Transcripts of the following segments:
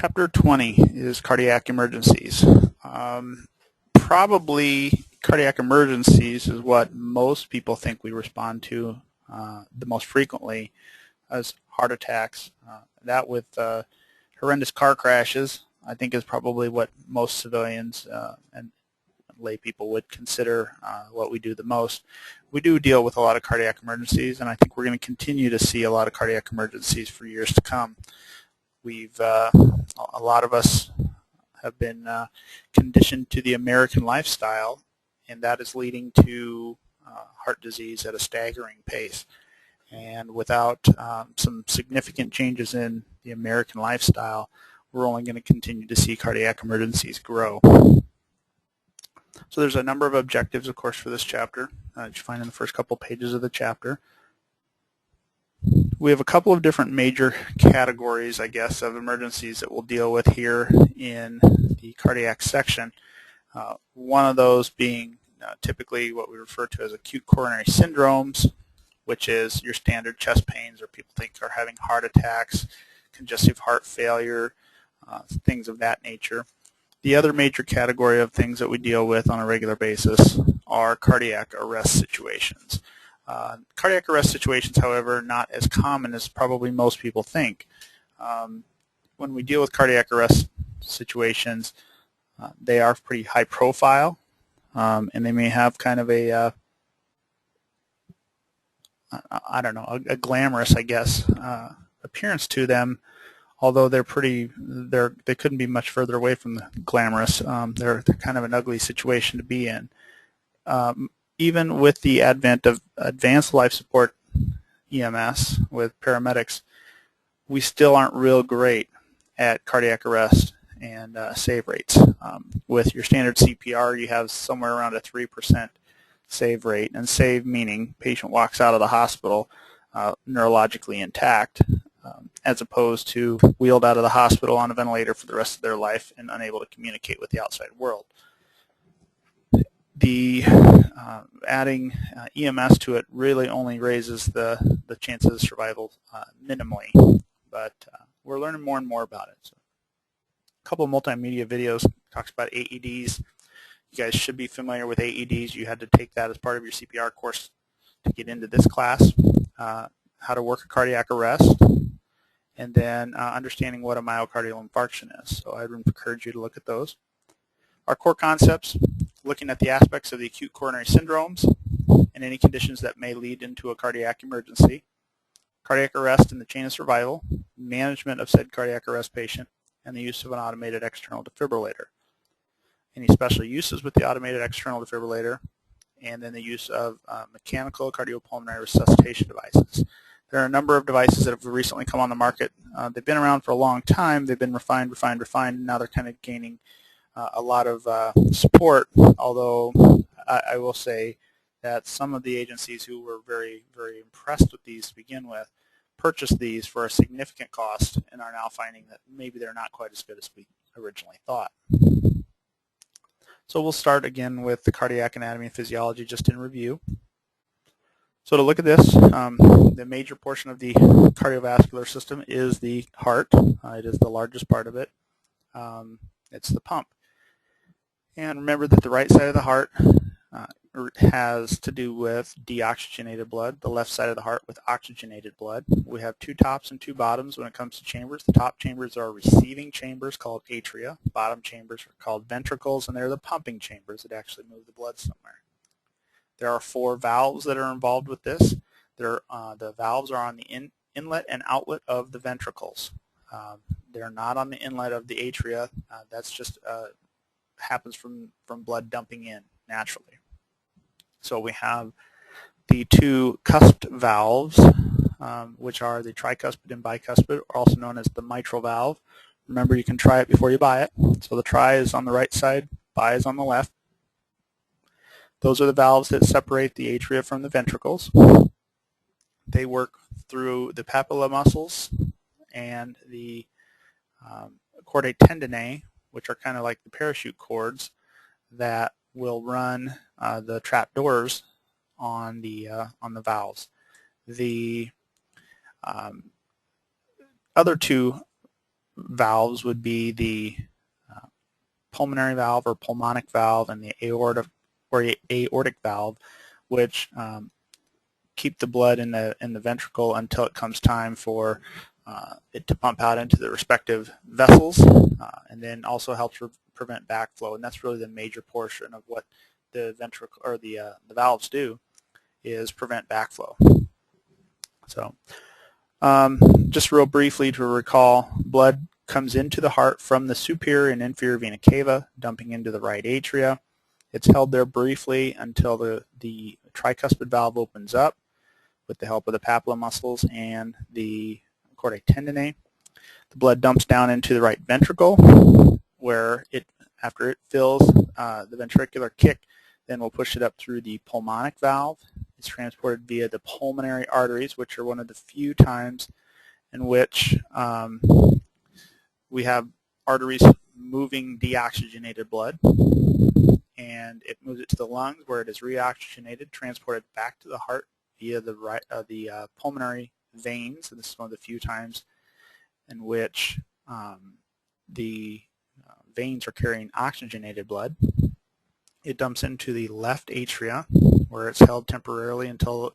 Chapter 20 is cardiac emergencies. Probably cardiac emergencies is what most people think we respond to the most frequently as heart attacks. That with horrendous car crashes, I think, is probably what most civilians and lay people would consider what we do the most. We do deal with a lot of cardiac emergencies, and I think we're going to continue to see a lot of cardiac emergencies for years to come. A lot of us have been conditioned to the American lifestyle, and that is leading to heart disease at a staggering pace. And without some significant changes in the American lifestyle, we're only going to continue to see cardiac emergencies grow. So there's a number of objectives, of course, for this chapter that you find in the first couple pages of the chapter. We have a couple of different major categories, I guess, of emergencies that we'll deal with here in the cardiac section. One of those being typically what we refer to as acute coronary syndromes, which is your standard chest pains, or people think are having heart attacks, congestive heart failure, things of that nature. The other major category of things that we deal with on a regular basis are cardiac arrest situations. Cardiac arrest situations, however, not as common as probably most people think. When we deal with cardiac arrest situations, they are pretty high profile, and they may have kind of a a glamorous, I guess, appearance to them. Although they couldn't be much further away from the glamorous. They're kind of an ugly situation to be in. Even with the advent of advanced life support EMS with paramedics, we still aren't real great at cardiac arrest and save rates. With your standard CPR, you have somewhere around a 3% save rate, and save meaning patient walks out of the hospital neurologically intact, as opposed to wheeled out of the hospital on a ventilator for the rest of their life and unable to communicate with the outside world. The adding EMS to it really only raises the chances of survival minimally, but we're learning more and more about it. So, a couple of multimedia videos talks about AEDs. You guys should be familiar with AEDs. You had to take that as part of your CPR course to get into this class. How to work a cardiac arrest, and then understanding what a myocardial infarction is. So I'd encourage you to look at those. Our core concepts, looking at the aspects of the acute coronary syndromes and any conditions that may lead into a cardiac emergency, cardiac arrest and the chain of survival, management of said cardiac arrest patient, and the use of an automated external defibrillator. Any special uses with the automated external defibrillator, and then the use of mechanical cardiopulmonary resuscitation devices. There are a number of devices that have recently come on the market. They've been around for a long time. They've been refined, and now they're kind of gaining a lot of support, although I will say that some of the agencies who were very, very impressed with these to begin with purchased these for a significant cost and are now finding that maybe they're not quite as good as we originally thought. So we'll start again with the cardiac anatomy and physiology just in review. So to look at this, the major portion of the cardiovascular system is the heart. It is the largest part of it. It's the pump. And remember that the right side of the heart has to do with deoxygenated blood, the left side of the heart with oxygenated blood. We have two tops and two bottoms when it comes to chambers. The top chambers are receiving chambers called atria. Bottom chambers are called ventricles, and they're the pumping chambers that actually move the blood somewhere. There are 4 valves that are involved with this. The valves are on the inlet and outlet of the ventricles. They're not on the inlet of the atria. That's just happens from blood dumping in naturally. So we have the 2 cusped valves, which are the tricuspid and bicuspid, also known as the mitral valve. Remember, you can try it before you buy it. So the tri is on the right side, bi is on the left. Those are the valves that separate the atria from the ventricles. They work through the papilla muscles and the chordae tendineae, which are kind of like the parachute cords that will run the trap doors on the valves. The other 2 valves would be the pulmonary valve or pulmonic valve and the aortic valve, which keep the blood in the ventricle until it comes time for it to pump out into the respective vessels, and then also helps prevent backflow. And that's really the major portion of what the ventricle or the valves do, is prevent backflow. So just real briefly to recall, blood comes into the heart from the superior and inferior vena cava, dumping into the right atria. It's held there briefly until the tricuspid valve opens up with the help of the papilla muscles and the chordae tendineae. The blood dumps down into the right ventricle, where after it fills the ventricular kick, then we'll push it up through the pulmonic valve. It's transported via the pulmonary arteries, which are one of the few times in which we have arteries moving deoxygenated blood, and it moves it to the lungs where it is reoxygenated, transported back to the heart via the pulmonary veins. And this is one of the few times in which the veins are carrying oxygenated blood. It dumps into the left atria, where it's held temporarily until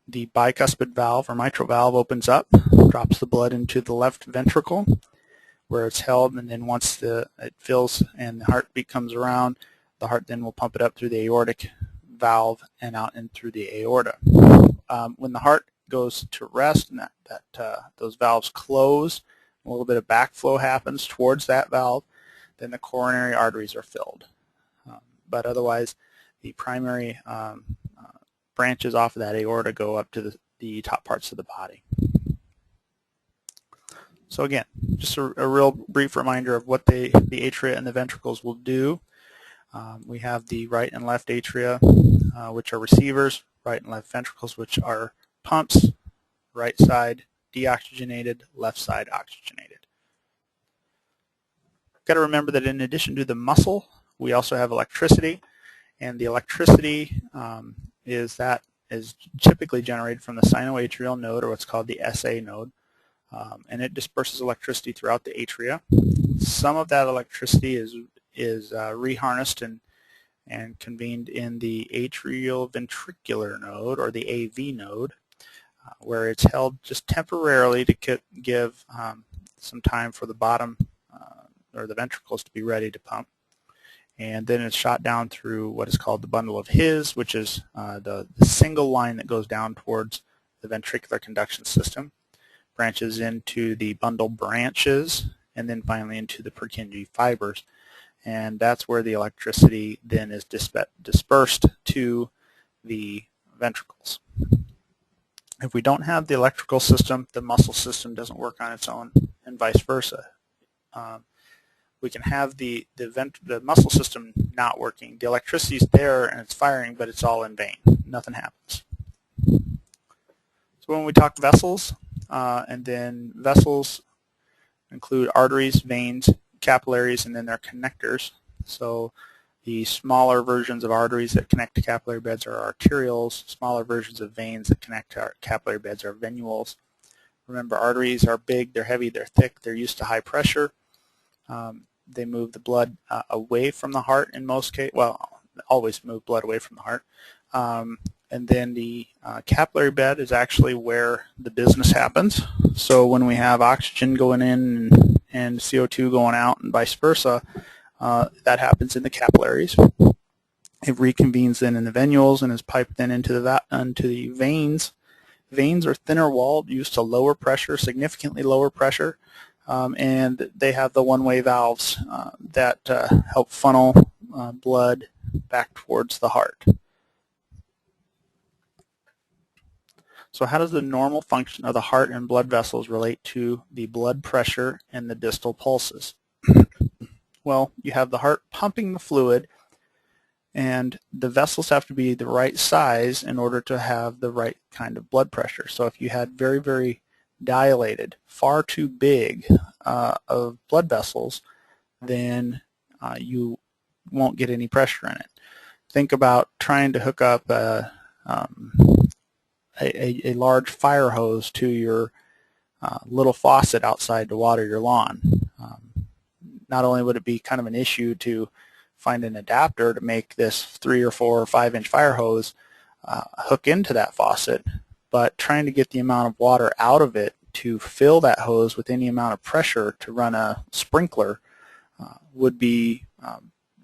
the bicuspid valve or mitral valve opens up, drops the blood into the left ventricle, where it's held, and then once it fills and the heartbeat comes around, the heart then will pump it up through the aortic valve and out and through the aorta. When the heart goes to rest and those valves close, a little bit of backflow happens towards that valve, then the coronary arteries are filled. But otherwise, the primary branches off of that aorta go up to the top parts of the body. So again, just a real brief reminder of what the atria and the ventricles will do. We have the right and left atria, which are receivers, right and left ventricles, which are pumps, right side deoxygenated, left side oxygenated. Got to remember that in addition to the muscle, we also have electricity, and the electricity is typically generated from the sinoatrial node, or what's called the SA node, and it disperses electricity throughout the atria. Some of that electricity is reharnessed and convened in the atrioventricular node, or the AV node, where it's held just temporarily to give some time for the bottom or the ventricles to be ready to pump. And then it's shot down through what is called the bundle of His, which is the single line that goes down towards the ventricular conduction system, branches into the bundle branches, and then finally into the Purkinje fibers. And that's where the electricity then is dispersed to the ventricles. If we don't have the electrical system, the muscle system doesn't work on its own, and vice versa. We can have the muscle system not working. The electricity is there and it's firing, but it's all in vain. Nothing happens. So when we talk vessels, and then vessels include arteries, veins, capillaries, and then their connectors. So the smaller versions of arteries that connect to capillary beds are arterioles. Smaller versions of veins that connect to our capillary beds are venules. Remember, arteries are big, they're heavy, they're thick, they're used to high pressure. They move the blood away from the heart in most cases. Well, always move blood away from the heart. And then the capillary bed is actually where the business happens. So when we have oxygen going in and CO2 going out and vice versa, that happens in the capillaries. It reconvenes then in the venules and is piped then into the veins. Veins are thinner walled, used to lower pressure, significantly lower pressure. And they have the one-way valves that help funnel blood back towards the heart. So how does the normal function of the heart and blood vessels relate to the blood pressure and the distal pulses? Well, you have the heart pumping the fluid, and the vessels have to be the right size in order to have the right kind of blood pressure. So if you had very, very dilated, far too big of blood vessels, then you won't get any pressure in it. Think about trying to hook up a large fire hose to your little faucet outside to water your lawn. Not only would it be kind of an issue to find an adapter to make this 3 or 4 or 5 inch fire hose hook into that faucet, but trying to get the amount of water out of it to fill that hose with any amount of pressure to run a sprinkler would be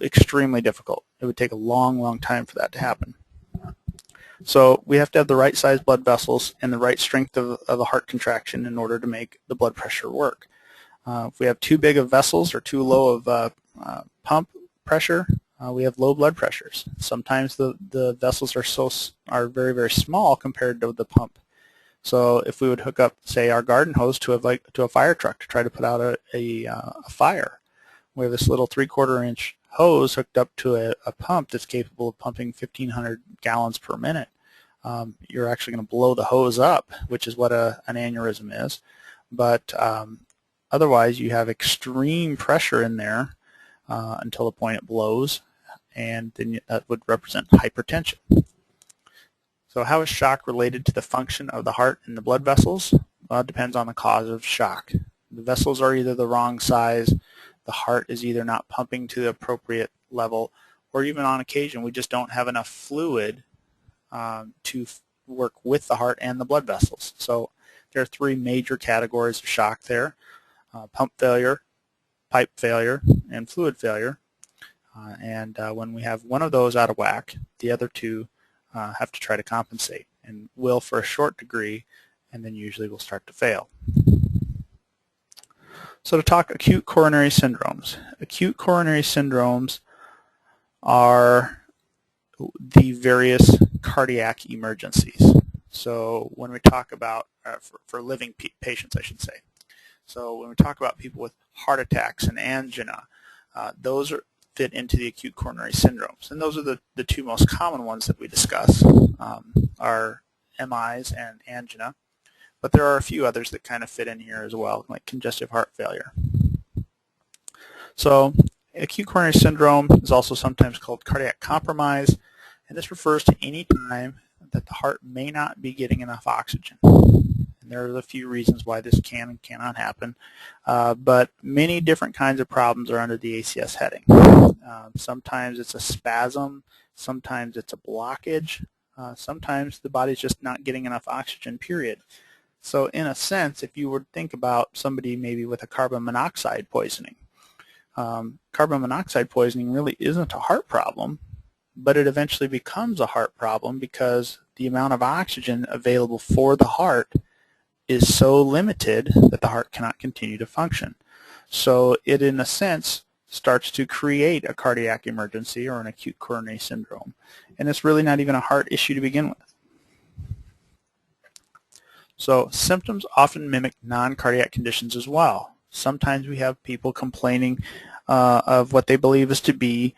extremely difficult. It would take a long, long time for that to happen. So we have to have the right size blood vessels and the right strength of a heart contraction in order to make the blood pressure work. If we have too big of vessels or too low of pump pressure, we have low blood pressures. Sometimes the vessels are very, very small compared to the pump. So if we would hook up, say, our garden hose to a fire truck to try to put out a fire, we have this little 3/4 inch hose hooked up to a pump that's capable of pumping 1,500 gallons per minute. You're actually going to blow the hose up, which is what an aneurysm is. But otherwise, you have extreme pressure in there until the point it blows, and then that would represent hypertension. So how is shock related to the function of the heart and the blood vessels? Well, it depends on the cause of shock. The vessels are either the wrong size, the heart is either not pumping to the appropriate level, or even on occasion we just don't have enough fluid to work with the heart and the blood vessels. So there are 3 major categories of shock there: pump failure, pipe failure, and fluid failure. When we have one of those out of whack, the other 2 have to try to compensate, and will for a short degree, and then usually will start to fail. So to talk acute coronary syndromes. Acute coronary syndromes are the various cardiac emergencies. So when we talk about, for living patients I should say, so when we talk about people with heart attacks and angina, those fit into the acute coronary syndromes. And those are the 2 most common ones that we discuss, are MIs and angina. But there are a few others that kind of fit in here as well, like congestive heart failure. So acute coronary syndrome is also sometimes called cardiac compromise, and this refers to any time that the heart may not be getting enough oxygen. And there are a few reasons why this can and cannot happen, but many different kinds of problems are under the ACS heading. Sometimes it's a spasm, sometimes it's a blockage, sometimes the body's just not getting enough oxygen, period. So in a sense, if you were to think about somebody maybe with a carbon monoxide poisoning, carbon monoxide poisoning really isn't a heart problem, but it eventually becomes a heart problem because the amount of oxygen available for the heart is so limited that the heart cannot continue to function. So it, in a sense, starts to create a cardiac emergency or an acute coronary syndrome. And it's really not even a heart issue to begin with. So symptoms often mimic non-cardiac conditions as well. Sometimes we have people complaining of what they believe is to be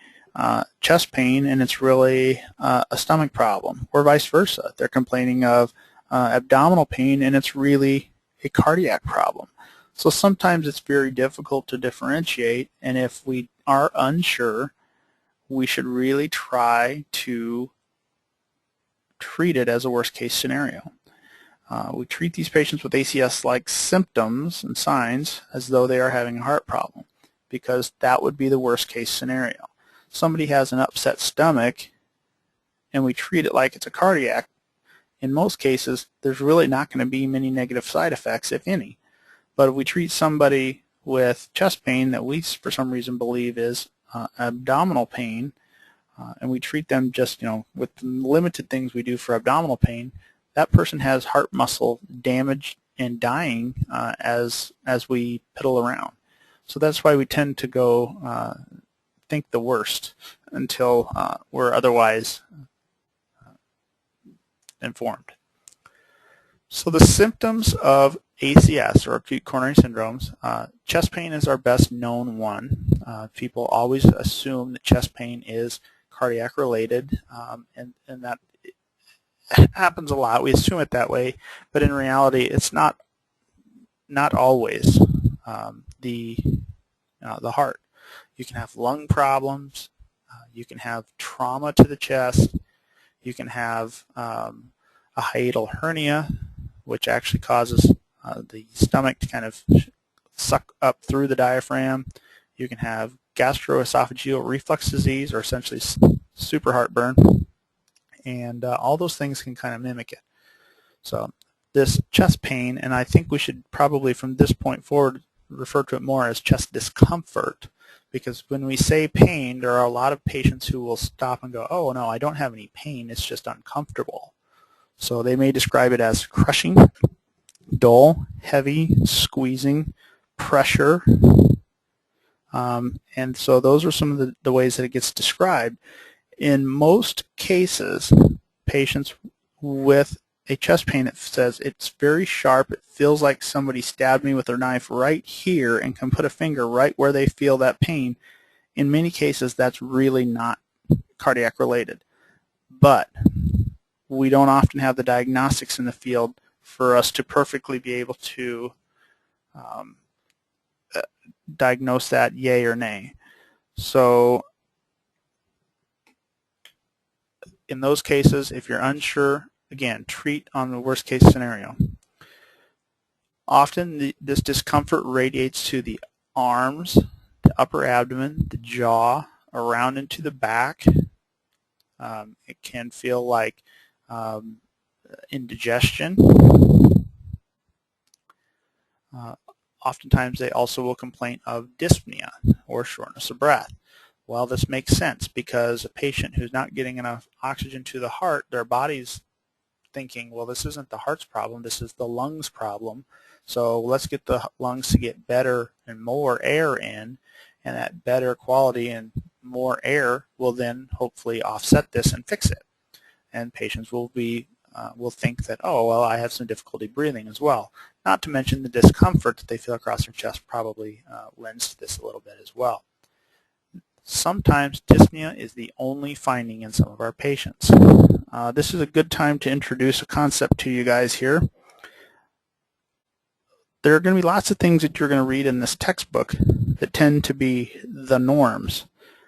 chest pain, and it's really a stomach problem, or vice versa. They're complaining of abdominal pain, and it's really a cardiac problem. So sometimes it's very difficult to differentiate, and if we are unsure, we should really try to treat it as a worst-case scenario. We treat these patients with ACS-like symptoms and signs as though they are having a heart problem, because that would be the worst-case scenario. Somebody has an upset stomach, and we treat it like it's a cardiac. In most cases, there's really not going to be many negative side effects, if any. But if we treat somebody with chest pain that we, for some reason, believe is abdominal pain, and we treat them just, with the limited things we do for abdominal pain, that person has heart muscle damage and dying as we piddle around. So that's why we tend to go think the worst until we're otherwise informed. So the symptoms of ACS, or acute coronary syndromes, chest pain is our best known one. People always assume that chest pain is cardiac related, and that happens a lot. We assume it that way, but in reality it's not always the heart. You can have lung problems, you can have trauma to the chest, you can have a hiatal hernia, which actually causes the stomach to kind of suck up through the diaphragm. You can have gastroesophageal reflux disease, or essentially super heartburn, and all those things can kind of mimic it. So this chest pain, and I think we should probably from this point forward refer to it more as chest discomfort, because when we say pain, there are a lot of patients who will stop and go, oh no, I don't have any pain, it's just uncomfortable. So they may describe it as crushing, dull, heavy, squeezing, pressure, and so those are some of the ways that it gets described. In most cases, patients with a chest pain, it says it's very sharp, it feels like somebody stabbed me with their knife right here and can put a finger right where they feel that pain. In many cases, that's really not cardiac related. But we don't often have the diagnostics in the field for us to perfectly be able to diagnose that yay or nay. So in those cases, if you're unsure, again, treat on the worst case scenario. Often this discomfort radiates to the arms, the upper abdomen, the jaw, around into the back. It can feel like indigestion. Oftentimes they also will complain of dyspnea or shortness of breath. Well, this makes sense because a patient who's not getting enough oxygen to the heart, their body's thinking, well, this isn't the heart's problem, this is the lungs problem. So let's get the lungs to get better and more air in, and that better quality and more air will then hopefully offset this and fix it. And patients will think that, oh, well, I have some difficulty breathing as well. Not to mention the discomfort that they feel across their chest probably lends to this a little bit as well. Sometimes dyspnea is the only finding in some of our patients. This is a good time to introduce a concept to you guys here. There are going to be lots of things that you're going to read in this textbook that tend to be the norms.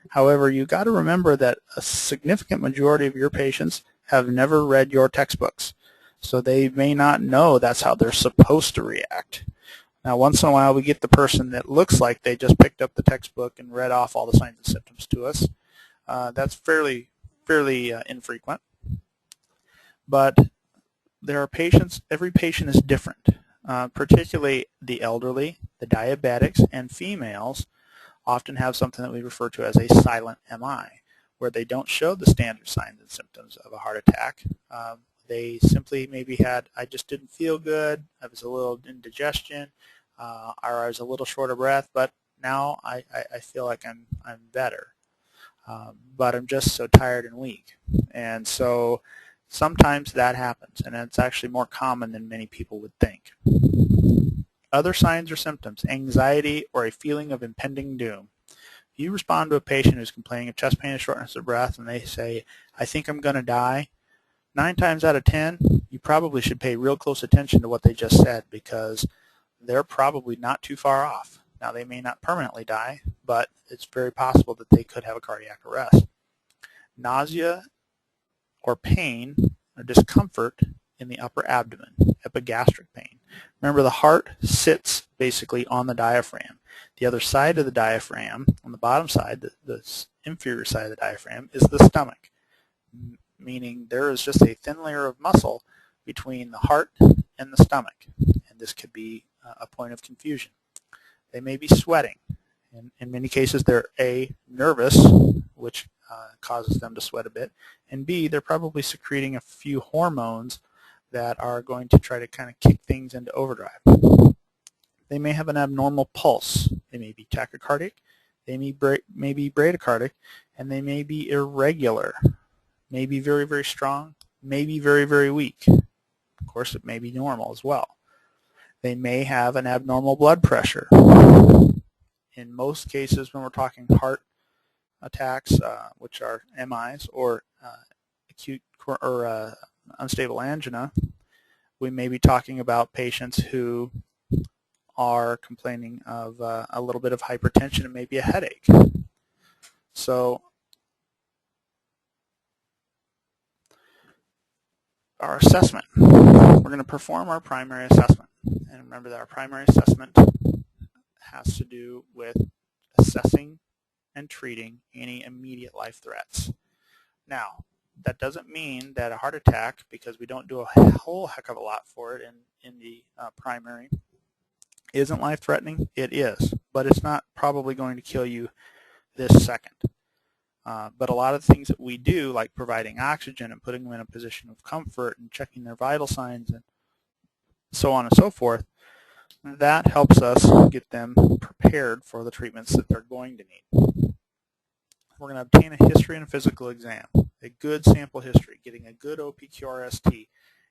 However, you've got to remember that a significant majority of your patients have never read your textbooks, so they may not know that's how they're supposed to react. Now, once in a while, we get the person that looks like they just picked up the textbook and read off all the signs and symptoms to us. That's fairly infrequent. But there are patients, every patient is different, particularly the elderly, the diabetics, and females often have something that we refer to as a silent MI, where they don't show the standard signs and symptoms of a heart attack. They simply maybe had, I just didn't feel good, I was a little indigestion, or I was a little short of breath, but now I feel like I'm better. But I'm just so tired and weak. And so sometimes that happens, and it's actually more common than many people would think. Other signs or symptoms, anxiety or a feeling of impending doom. If you respond to a patient who's complaining of chest pain and shortness of breath and they say, I think I'm going to die, 9 times out of 10, you probably should pay real close attention to what they just said, because they're probably not too far off. Now, they may not permanently die, but it's very possible that they could have a cardiac arrest. Nausea or pain or discomfort in the upper abdomen, epigastric pain. Remember, the heart sits basically on the diaphragm. The other side of the diaphragm, on the bottom side, the inferior side of the diaphragm, is the stomach, meaning there is just a thin layer of muscle between the heart and the stomach, and this could be a point of confusion. They may be sweating. In many cases, they're A, nervous, which causes them to sweat a bit, and B, they're probably secreting a few hormones that are going to try to kind of kick things into overdrive. They may have an abnormal pulse. They may be tachycardic, they may be bradycardic, and they may be irregular. May be very, very strong, may be very, very weak. Of course, it may be normal as well. They may have an abnormal blood pressure. In most cases, when we're talking heart attacks, which are MIs, or acute or unstable angina, we may be talking about patients who are complaining of a little bit of hypertension and maybe a headache. So our assessment, we're going to perform our primary assessment. and remember that our primary assessment has to do with assessing and treating any immediate life threats. Now, that doesn't mean that a heart attack, because we don't do a whole heck of a lot for it in the primary, isn't life-threatening. It is, but it's not probably going to kill you this second. But a lot of the things that we do, like providing oxygen and putting them in a position of comfort and checking their vital signs and so on and so forth, that helps us get them prepared for the treatments that they're going to need. We're going to obtain a history and a physical exam, a good sample history, getting a good OPQRST,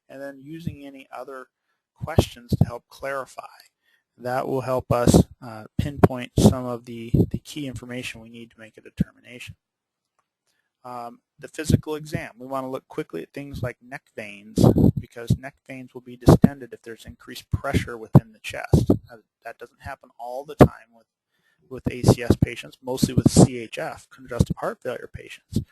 and then using any other questions to help clarify. That will help us pinpoint some of the key information we need to make a determination. The physical exam, we want to look quickly at things like neck veins, because neck veins will be distended if there's increased pressure within the chest. That doesn't happen all the time with ACS patients, mostly with CHF, congestive heart failure patients.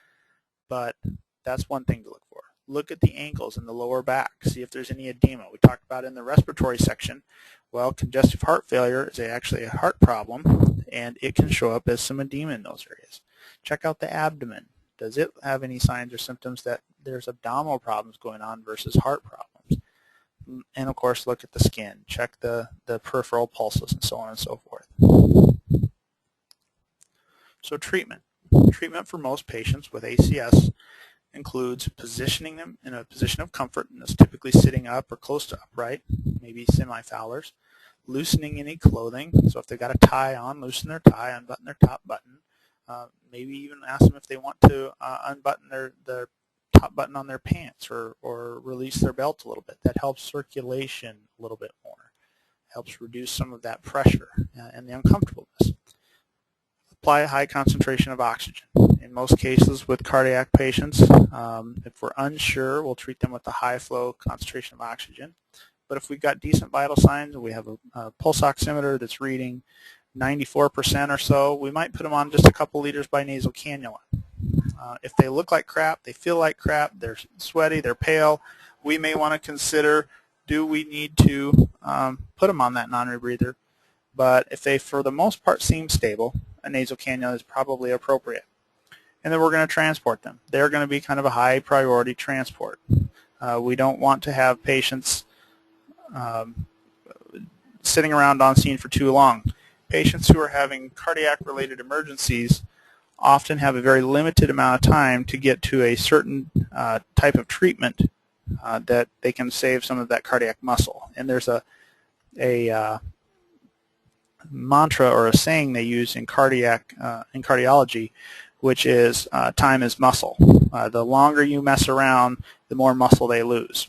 But that's one thing to look for. Look at the ankles and the lower back, see if there's any edema. We talked about in the respiratory section, well, congestive heart failure is actually a heart problem, and it can show up as some edema in those areas. Check out the abdomen. Does it have any signs or symptoms that there's abdominal problems going on versus heart problems? And of course, look at the skin. Check the peripheral pulses and so on and so forth. So treatment. Treatment for most patients with ACS includes positioning them in a position of comfort, and that's typically sitting up or close to upright, maybe semi-Fowlers. Loosening any clothing, so if they've got a tie on, loosen their tie, unbutton their top button. Maybe even ask them if they want to unbutton their top button on their pants or release their belt a little bit. That helps circulation a little bit more. Helps reduce some of that pressure and the uncomfortableness. Apply a high concentration of oxygen. In most cases with cardiac patients, if we're unsure, we'll treat them with a high flow concentration of oxygen. But if we've got decent vital signs, we have a pulse oximeter that's reading 94% or so, we might put them on just a couple liters by nasal cannula. If they look like crap, they feel like crap, they're sweaty, they're pale, we may want to consider, do we need to put them on that non-rebreather? But if they, for the most part, seem stable, a nasal cannula is probably appropriate. And then we're going to transport them. They're going to be kind of a high priority transport. We don't want to have patients sitting around on scene for too long. Patients who are having cardiac-related emergencies often have a very limited amount of time to get to a certain type of treatment that they can save some of that cardiac muscle. And there's a mantra or a saying they use in cardiology, which is time is muscle. The longer you mess around, the more muscle they lose.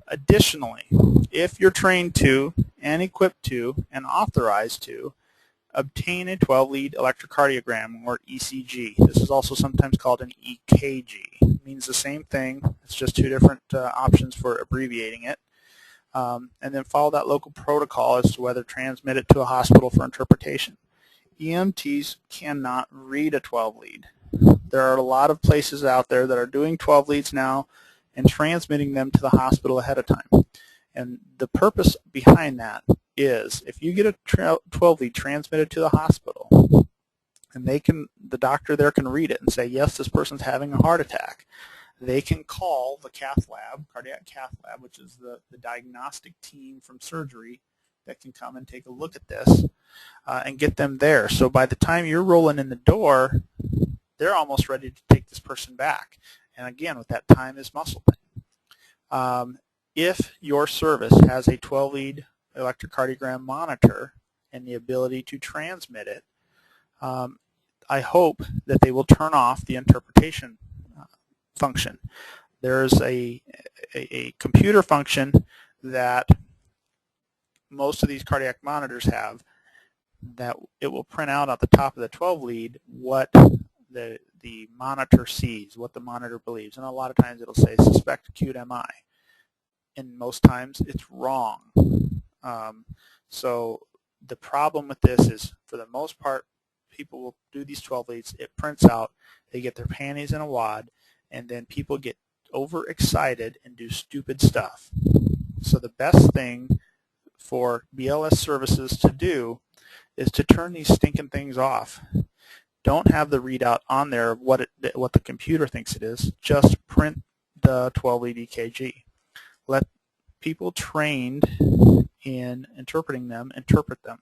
Additionally, if you're trained to and equipped to and authorized to obtain a 12-lead electrocardiogram or ECG. This is also sometimes called an EKG. It means the same thing. It's just two different options for abbreviating it. And then follow that local protocol as to whether to transmit it to a hospital for interpretation. EMTs cannot read a 12-lead. There are a lot of places out there that are doing 12 leads now and transmitting them to the hospital ahead of time. And the purpose behind that is if you get a 12 lead transmitted to the hospital and the doctor there can read it and say, yes, this person's having a heart attack, they can call the cath lab, cardiac cath lab, which is the diagnostic team from surgery that can come and take a look at this and get them there. So by the time you're rolling in the door, they're almost ready to take this person back. And again, with that time is muscle thing. If your service has a 12-lead electrocardiogram monitor and the ability to transmit it, I hope that they will turn off the interpretation function. There's a computer function that most of these cardiac monitors have that it will print out at the top of the 12-lead what the monitor sees, what the monitor believes. And a lot of times it'll say suspect acute MI. And most times it's wrong. So the problem with this is, for the most part, people will do these 12 leads. It prints out. They get their panties in a wad, and then people get overexcited and do stupid stuff. So the best thing for BLS services to do is to turn these stinking things off. Don't have the readout on there of what the computer thinks it is. Just print the 12-lead EKG. Let people trained in interpreting them interpret them,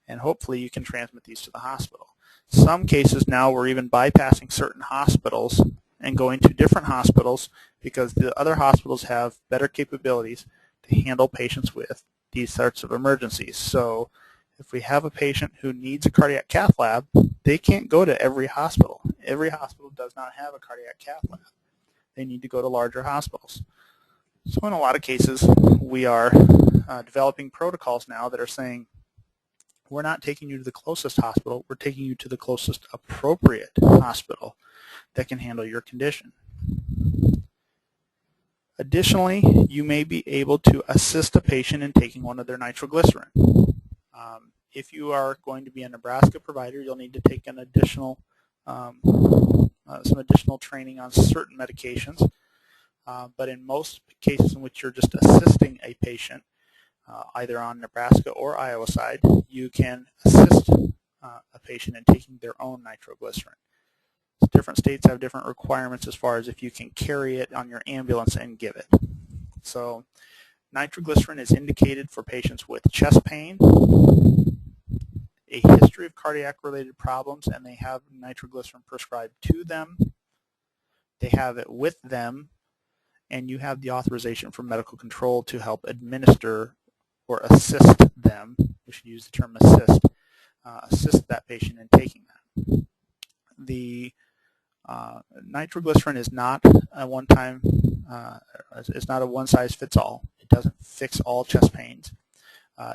and hopefully you can transmit these to the hospital. Some cases now we're even bypassing certain hospitals and going to different hospitals because the other hospitals have better capabilities to handle patients with these sorts of emergencies. So if we have a patient who needs a cardiac cath lab, they can't go to every hospital. Every hospital does not have a cardiac cath lab. They need to go to larger hospitals. So in a lot of cases, we are developing protocols now that are saying, we're not taking you to the closest hospital, we're taking you to the closest appropriate hospital that can handle your condition. Additionally, you may be able to assist a patient in taking one of their nitroglycerin. If you are going to be a Nebraska provider, you'll need to take an additional, some additional training on certain medications. But in most cases in which you're just assisting a patient, either on Nebraska or Iowa side, you can assist a patient in taking their own nitroglycerin. Different states have different requirements as far as if you can carry it on your ambulance and give it. So nitroglycerin is indicated for patients with chest pain, a history of cardiac-related problems, and they have nitroglycerin prescribed to them. They have it with them, and you have the authorization from medical control to help administer or assist them. We should use the term assist that patient in taking that. The nitroglycerin is not a one-time, it's not a one-size-fits-all. It doesn't fix all chest pains.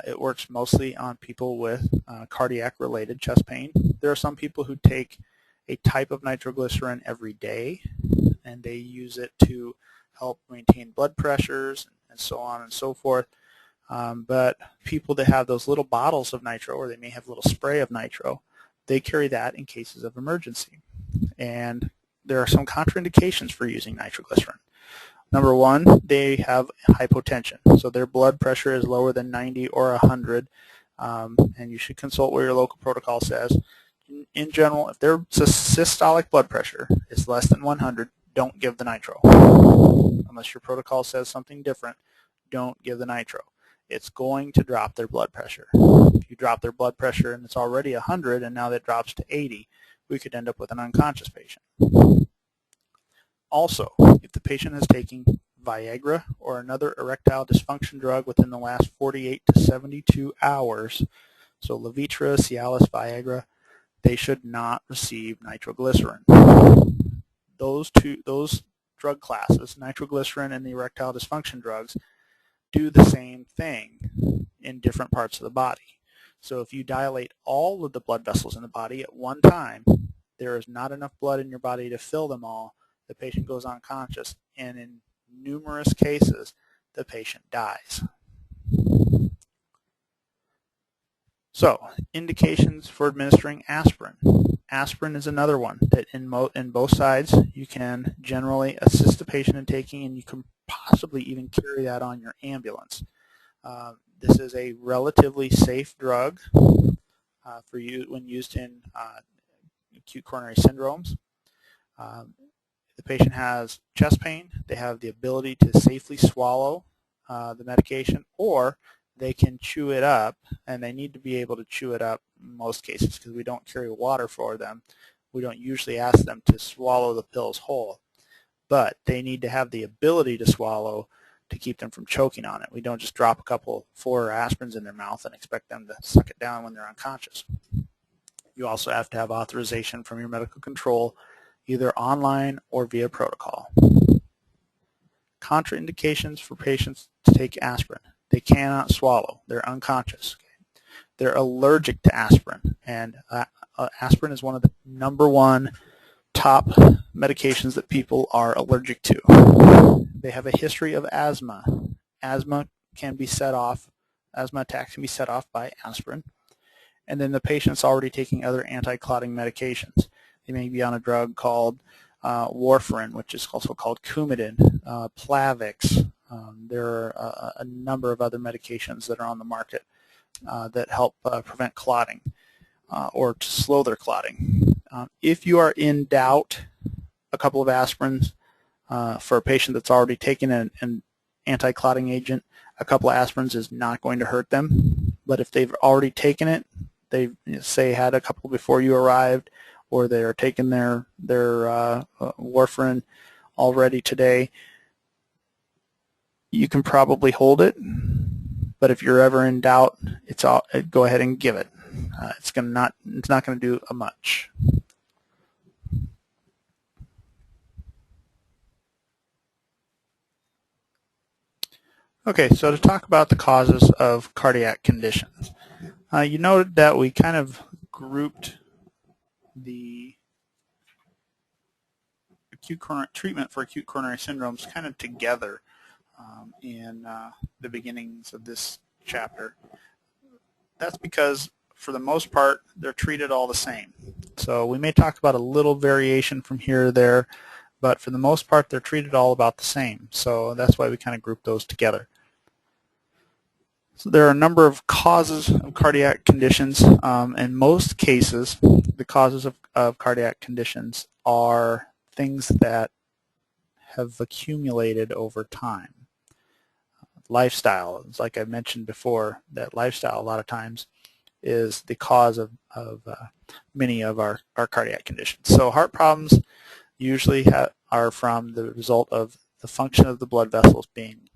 It works mostly on people with cardiac-related chest pain. There are some people who take a type of nitroglycerin every day, and they use it to help maintain blood pressures and so on and so forth. But people that have those little bottles of nitro, or they may have a little spray of nitro, they carry that in cases of emergency. And there are some contraindications for using nitroglycerin. Number one, they have hypotension, so their blood pressure is lower than 90 or 100, and you should consult what your local protocol says. In general, if their systolic blood pressure is less than 100, don't give the nitro. Unless your protocol says something different, don't give the nitro. It's going to drop their blood pressure. If you drop their blood pressure and it's already 100 and now that drops to 80, we could end up with an unconscious patient. Also, if the patient is taking Viagra or another erectile dysfunction drug within the last 48 to 72 hours, so Levitra, Cialis, Viagra, they should not receive nitroglycerin. Those drug classes, nitroglycerin and the erectile dysfunction drugs, do the same thing in different parts of the body. So if you dilate all of the blood vessels in the body at one time, there is not enough blood in your body to fill them all. The patient goes unconscious, and in numerous cases, the patient dies. So, indications for administering aspirin. Aspirin is another one that in both sides you can generally assist the patient in taking, and you can possibly even carry that on your ambulance. This is a relatively safe drug for you when used in acute coronary syndromes. The patient has chest pain, they have the ability to safely swallow the medication, or they can chew it up, and they need to be able to chew it up in most cases because we don't carry water for them. We don't usually ask them to swallow the pills whole, but they need to have the ability to swallow to keep them from choking on it. We don't just drop a couple 4 aspirins in their mouth and expect them to suck it down when they're unconscious. You also have to have authorization from your medical control, either online or via protocol. Contraindications for patients to take aspirin. They cannot swallow. They're unconscious. They're allergic to aspirin, and aspirin is one of the #1 top medications that people are allergic to. They have a history of asthma. Asthma can be set off, asthma attacks can be set off by aspirin. And then the patient's already taking other anti-clotting medications. They may be on a drug called warfarin, which is also called Coumadin, Plavix, There are a number of other medications that are on the market that help prevent clotting or to slow their clotting. If you are in doubt, a couple of aspirins for a patient that's already taken an anti-clotting agent, a couple of aspirins is not going to hurt them. But if they've already taken it, they've say had a couple before you arrived, or they are taking their warfarin already today, you can probably hold it. But if you're ever in doubt, go ahead and give it. It's not going to do much. Okay, so to talk about the causes of cardiac conditions, you noted that we kind of grouped the treatment for acute coronary syndromes kind of together in the beginnings of this chapter. That's because for the most part they're treated all the same. So we may talk about a little variation from here or there, but for the most part they're treated all about the same. So that's why we kind of group those together. So there are a number of causes of cardiac conditions. In most cases, the causes of cardiac conditions are things that have accumulated over time. Lifestyle, like I mentioned before, that lifestyle a lot of times is the cause of many of our cardiac conditions. So heart problems usually are from the result of the function of the blood vessels being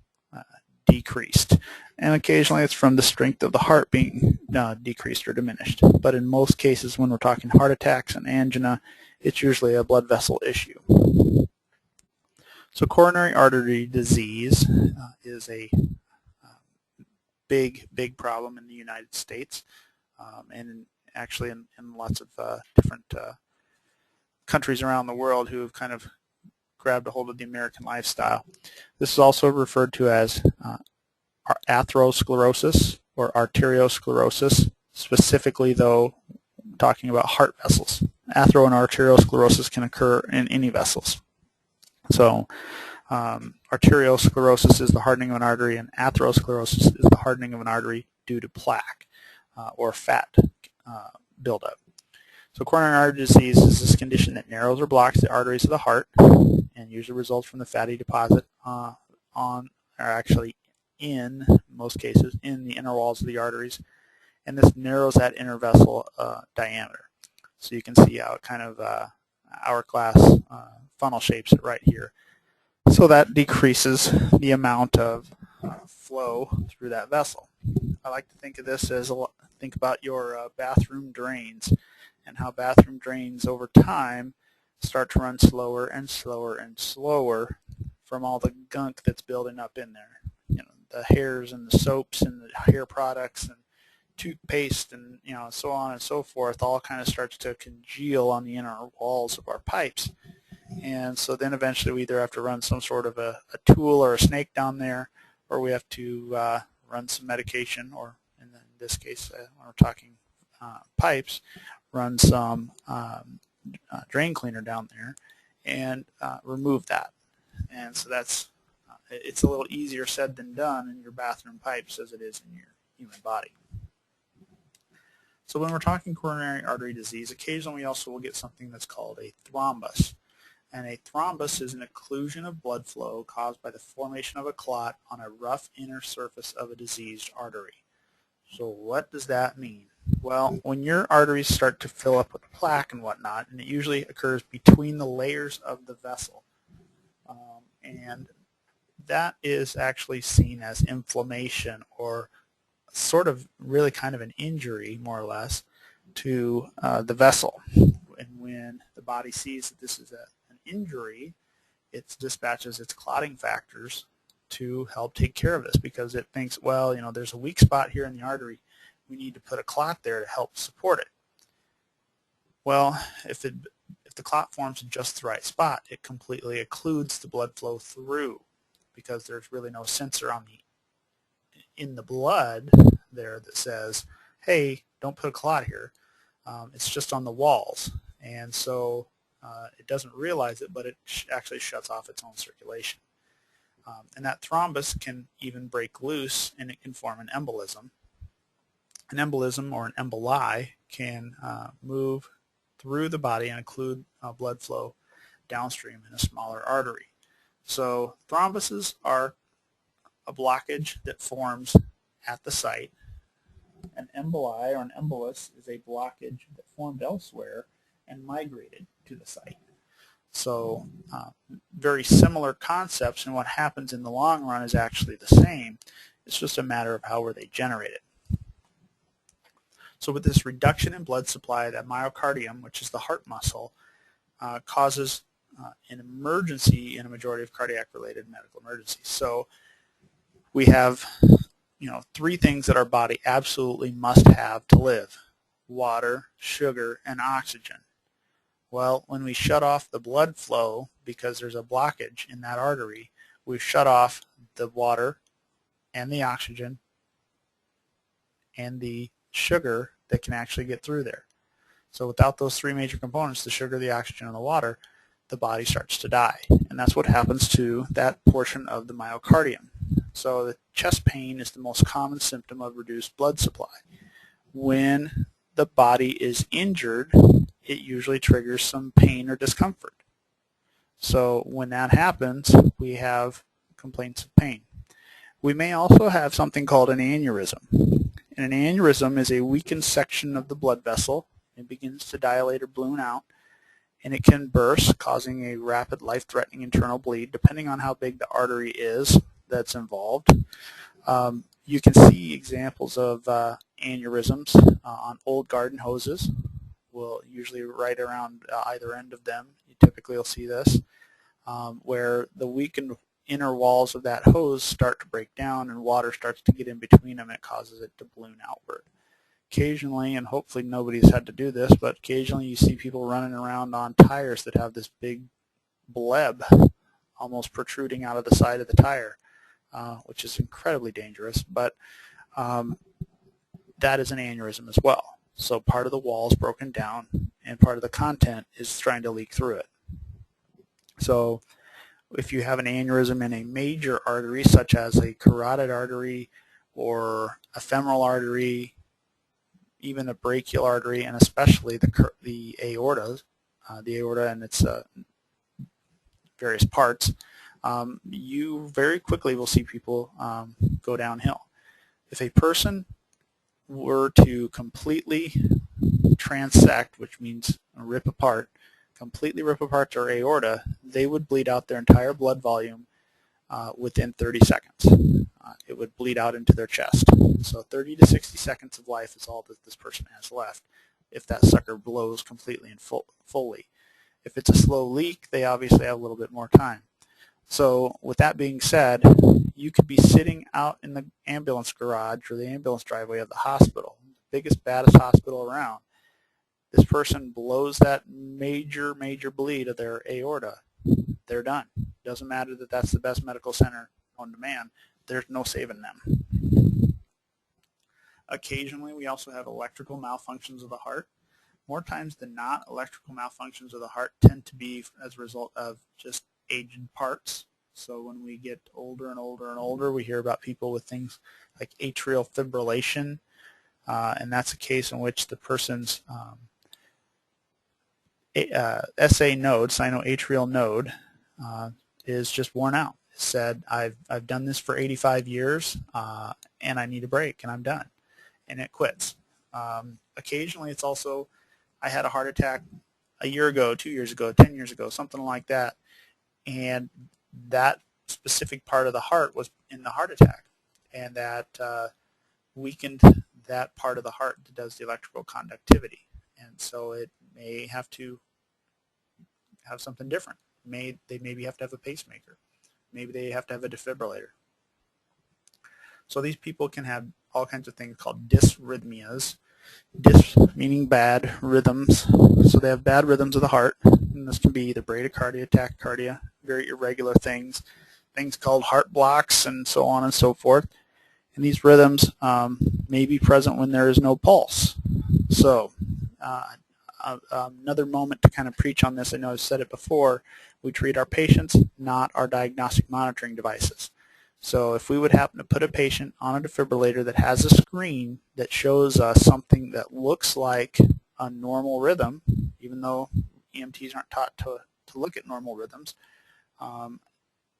decreased, and occasionally it's from the strength of the heart being decreased or diminished. But in most cases, when we're talking heart attacks and angina, it's usually a blood vessel issue. So coronary artery disease is a big problem in the United States, and actually in lots of different countries around the world who have kind of grabbed a hold of the American lifestyle. This is also referred to as atherosclerosis or arteriosclerosis, specifically though talking about heart vessels. Athero and arteriosclerosis can occur in any vessels. So arteriosclerosis is the hardening of an artery, and atherosclerosis is the hardening of an artery due to plaque or fat buildup. So coronary artery disease is this condition that narrows or blocks the arteries of the heart, and usually results from the fatty deposit in most cases, in the inner walls of the arteries, and this narrows that intervessel diameter. So you can see how it kind of hourglass funnel shapes it right here. So that decreases the amount of flow through that vessel. I like to think of this as think about your bathroom drains, and how bathroom drains over time start to run slower and slower and slower from all the gunk that's building up in there. You know, the hairs and the soaps and the hair products and toothpaste and so on and so forth all kind of starts to congeal on the inner walls of our pipes. And so then eventually we either have to run some sort of a tool or a snake down there, or we have to run some medication, or in this case when we're talking pipes, run some drain cleaner down there and remove that. And so it's a little easier said than done in your bathroom pipes as it is in your human body. So when we're talking coronary artery disease, occasionally we also will get something that's called a thrombus. And a thrombus is an occlusion of blood flow caused by the formation of a clot on a rough inner surface of a diseased artery. So what does that mean? Well, when your arteries start to fill up with plaque and whatnot, and it usually occurs between the layers of the vessel, and that is actually seen as inflammation, or sort of really kind of an injury, more or less, to the vessel. And when the body sees that this is an injury, it dispatches its clotting factors to help take care of this, because it thinks, well, there's a weak spot here in the artery. We need to put a clot there to help support it. Well, if the clot forms in just the right spot, it completely occludes the blood flow through, because there's really no sensor in the blood there that says, hey, don't put a clot here. It's just on the walls, and so it doesn't realize it, but it actually shuts off its own circulation. And that thrombus can even break loose and it can form an embolism. An embolism or an emboli can move through the body and include blood flow downstream in a smaller artery. So thrombuses are a blockage that forms at the site. An emboli or an embolus is a blockage that formed elsewhere and migrated to the site. So very similar concepts, and what happens in the long run is actually the same. It's just a matter of how were they generated. So with this reduction in blood supply, that myocardium, which is the heart muscle, causes an emergency in a majority of cardiac-related medical emergencies. So we have, three things that our body absolutely must have to live: water, sugar, and oxygen. Well, when we shut off the blood flow because there's a blockage in that artery, we've shut off the water and the oxygen and the sugar that can actually get through there. So without those three major components, the sugar, the oxygen, and the water, the body starts to die. And that's what happens to that portion of the myocardium. So the chest pain is the most common symptom of reduced blood supply. When the body is injured, it usually triggers some pain or discomfort. So when that happens, we have complaints of pain. We may also have something called an aneurysm. And an aneurysm is a weakened section of the blood vessel. It begins to dilate or balloon out, and it can burst, causing a rapid, life-threatening internal bleed, depending on how big the artery is that's involved. You can see examples of aneurysms on old garden hoses. Well, usually right around either end of them, you typically will see this, where the weakened inner walls of that hose start to break down and water starts to get in between them and it causes it to balloon outward. Occasionally, and hopefully nobody's had to do this, but occasionally you see people running around on tires that have this big bleb almost protruding out of the side of the tire, which is incredibly dangerous, but that is an aneurysm as well. So part of the wall is broken down and part of the content is trying to leak through it. So if you have an aneurysm in a major artery, such as a carotid artery or a femoral artery, even a brachial artery, and especially the aorta and its various parts, you very quickly will see people go downhill. If a person were to completely transect, which means completely rip apart their aorta, they would bleed out their entire blood volume within 30 seconds. It would bleed out into their chest. So 30 to 60 seconds of life is all that this person has left if that sucker blows completely and fully. If it's a slow leak, they obviously have a little bit more time. So with that being said, you could be sitting out in the ambulance garage or the ambulance driveway of the hospital, the biggest, baddest hospital around. This person blows that major bleed of their aorta. They're done. Doesn't matter that that's the best medical center known to man. There's no saving them. Occasionally, we also have electrical malfunctions of the heart. More times than not, electrical malfunctions of the heart tend to be as a result of just aged parts. So when we get older and older and older, we hear about people with things like atrial fibrillation, and that's a case in which the person's SA node, sinoatrial node, is just worn out. It said, I've done this for 85 years, and I need a break, and I'm done. And it quits. Occasionally, it's also, I had a heart attack a year ago, 2 years ago, 10 years ago, something like that, and that specific part of the heart was in the heart attack, and that weakened that part of the heart that does the electrical conductivity. And so it may have to have something different. They maybe have to have a pacemaker. Maybe they have to have a defibrillator. So these people can have all kinds of things called dysrhythmias. Dys meaning bad rhythms. So they have bad rhythms of the heart. And this can be either bradycardia, tachycardia, very irregular things called heart blocks, and so on and so forth. And these rhythms may be present when there is no pulse. So another moment to kind of preach on this. I know I've said it before. We treat our patients, not our diagnostic monitoring devices. So if we would happen to put a patient on a defibrillator that has a screen that shows us something that looks like a normal rhythm, even though EMTs aren't taught to look at normal rhythms,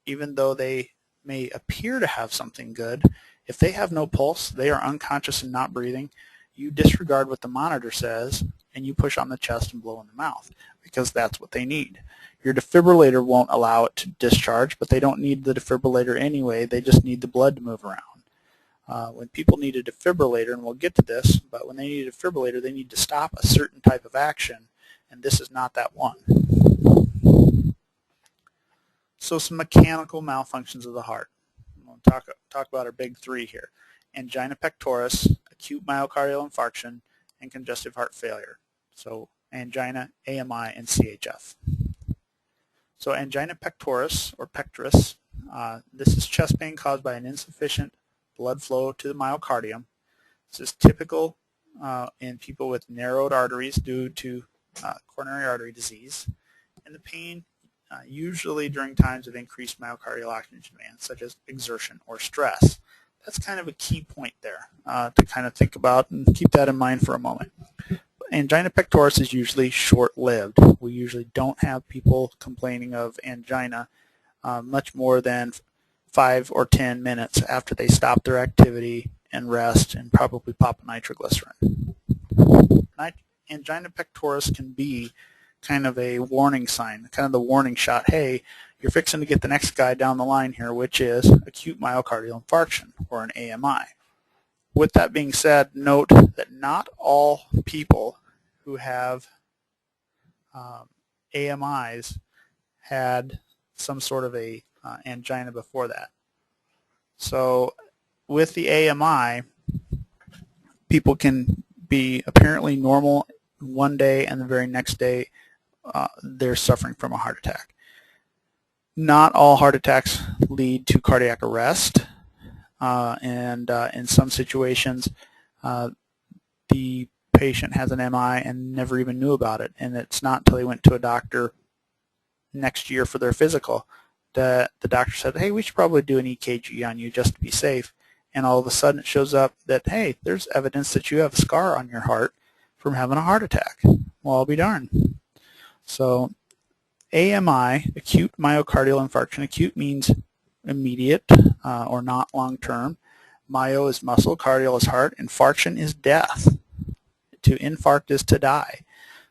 even though they may appear to have something good, if they have no pulse, they are unconscious and not breathing, you disregard what the monitor says and you push on the chest and blow in the mouth because that's what they need. Your defibrillator won't allow it to discharge, but they don't need the defibrillator anyway. They just need the blood to move around. When people need a defibrillator, and we'll get to this, but when they need a defibrillator, they need to stop a certain type of action, and this is not that one. So some mechanical malfunctions of the heart. We'll talk about our big three here. Angina pectoris, acute myocardial infarction, and congestive heart failure. So angina, AMI, and CHF. So angina pectoris, or pectoris, this is chest pain caused by an insufficient blood flow to the myocardium. This is typical in people with narrowed arteries due to coronary artery disease. And the pain usually during times of increased myocardial oxygen demand, such as exertion or stress. That's kind of a key point there to kind of think about and keep that in mind for a moment. Angina pectoris is usually short-lived. We usually don't have people complaining of angina much more than 5 or 10 minutes after they stop their activity and rest and probably pop a nitroglycerin. Angina pectoris can be kind of a warning sign, kind of the warning shot, hey, you're fixing to get the next guy down the line here, which is acute myocardial infarction, or an AMI. With that being said, note that not all people who have AMIs had some sort of a angina before that. So with the AMI, people can be apparently normal one day and the very next day they're suffering from a heart attack. Not all heart attacks lead to cardiac arrest, and in some situations the patient has an MI and never even knew about it, and it's not until they went to a doctor next year for their physical that the doctor said, hey, we should probably do an EKG on you just to be safe, and all of a sudden it shows up that, hey, there's evidence that you have a scar on your heart from having a heart attack. Well, I'll be darned. So AMI, acute myocardial infarction. Acute means immediate or not long-term. Myo is muscle, cardial is heart, infarction is death. To infarct is to die.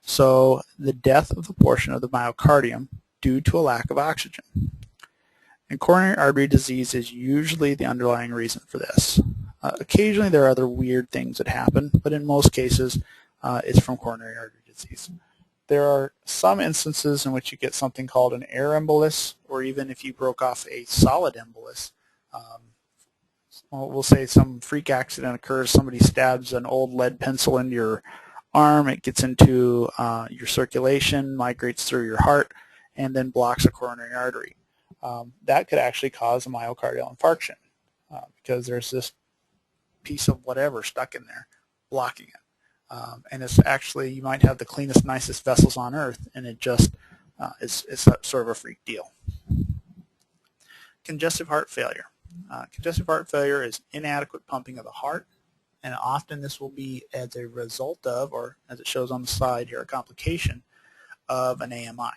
So the death of the portion of the myocardium due to a lack of oxygen. And coronary artery disease is usually the underlying reason for this. Occasionally there are other weird things that happen, but in most cases it's from coronary artery disease. There are some instances in which you get something called an air embolus, or even if you broke off a solid embolus. We'll say some freak accident occurs, somebody stabs an old lead pencil into your arm, it gets into your circulation, migrates through your heart, and then blocks a coronary artery. That could actually cause a myocardial infarction because there's this piece of whatever stuck in there blocking it. And it's actually, you might have the cleanest, nicest vessels on earth, and it just is sort of a freak deal. Congestive heart failure. Congestive heart failure is inadequate pumping of the heart, and often this will be as a result of, or as it shows on the slide here, a complication of an AMI.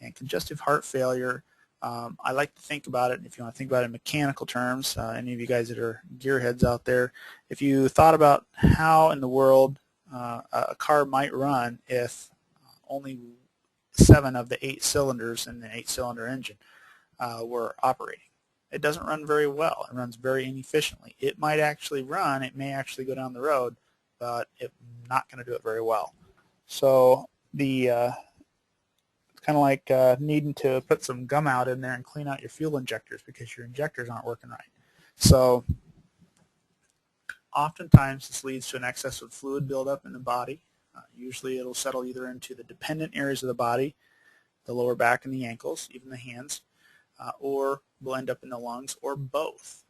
And congestive heart failure, I like to think about it, if you want to think about it in mechanical terms, any of you guys that are gearheads out there, if you thought about how in the world a car might run if only 7 of the 8 cylinders in the 8-cylinder engine were operating. It doesn't run very well. It runs very inefficiently. It might actually run, it may actually go down the road, but it's not going to do it very well. So the it's kind of like needing to put some gum out in there and clean out your fuel injectors because your injectors aren't working right. So oftentimes this leads to an excess of fluid buildup in the body. Usually it'll settle either into the dependent areas of the body, the lower back and the ankles, even the hands, or will end up in the lungs, or both.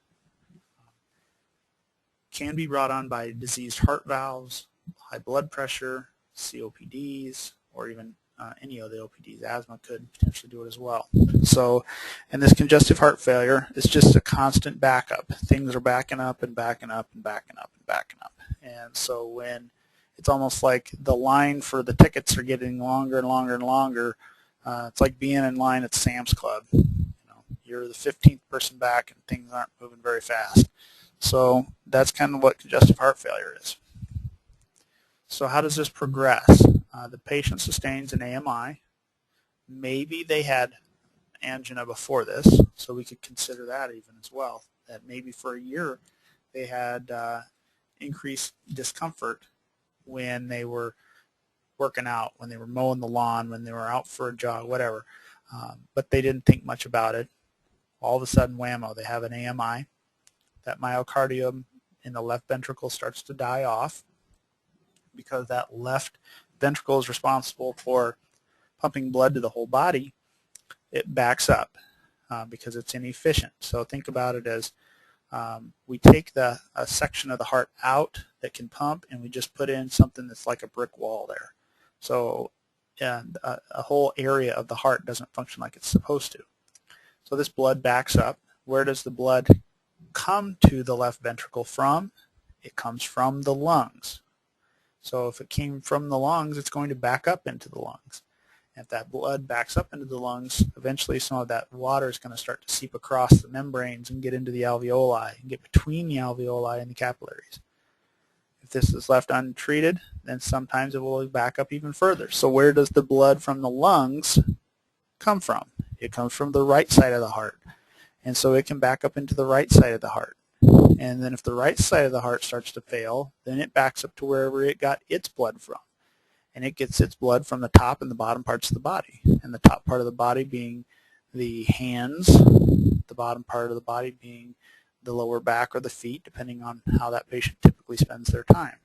Can be brought on by diseased heart valves, high blood pressure, COPDs, or even any of the OPDs. Asthma could potentially do it as well. So, and this congestive heart failure is just a constant backup. Things are backing up and backing up and backing up and backing up. And so when it's almost like the line for the tickets are getting longer and longer and longer, it's like being in line at Sam's Club. You're the 15th person back and things aren't moving very fast. So that's kind of what congestive heart failure is. So how does this progress? The patient sustains an AMI. Maybe they had angina before this, so we could consider that even as well. That maybe for a year they had increased discomfort when they were working out, when they were mowing the lawn, when they were out for a jog, whatever. But they didn't think much about it. All of a sudden, whammo, they have an AMI. That myocardium in the left ventricle starts to die off because that left ventricle is responsible for pumping blood to the whole body. It backs up because it's inefficient. So think about it as we take a section of the heart out that can pump, and we just put in something that's like a brick wall there. So a whole area of the heart doesn't function like it's supposed to. So this blood backs up. Where does the blood come to the left ventricle from? It comes from the lungs. So if it came from the lungs, it's going to back up into the lungs. And if that blood backs up into the lungs, eventually some of that water is going to start to seep across the membranes and get into the alveoli and get between the alveoli and the capillaries. If this is left untreated, then sometimes it will back up even further. So where does the blood from the lungs come from? It comes from the right side of the heart. And so it can back up into the right side of the heart. And then if the right side of the heart starts to fail, then it backs up to wherever it got its blood from. And it gets its blood from the top and the bottom parts of the body. And the top part of the body being the hands, the bottom part of the body being the lower back or the feet, depending on how that patient typically spends their time.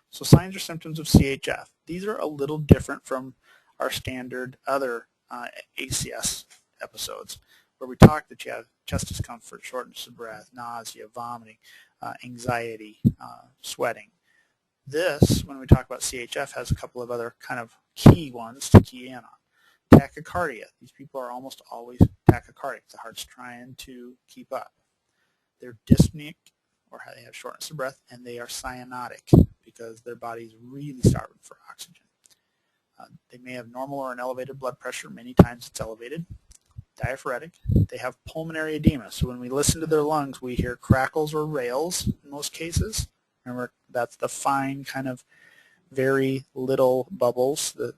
So signs or symptoms of CHF. These are a little different from our standard other ACS episodes, where we talk that you have chest discomfort, shortness of breath, nausea, vomiting, anxiety, sweating. This, when we talk about CHF, has a couple of other kind of key ones to key in on. Tachycardia. These people are almost always tachycardic. The heart's trying to keep up. They're dyspneic, or they have shortness of breath, and they are cyanotic because their body's really starving for oxygen. They may have normal or an elevated blood pressure. Many times it's elevated. Diaphoretic. They have pulmonary edema. So when we listen to their lungs, we hear crackles or rails in most cases. Remember, that's the fine kind of very little bubbles, the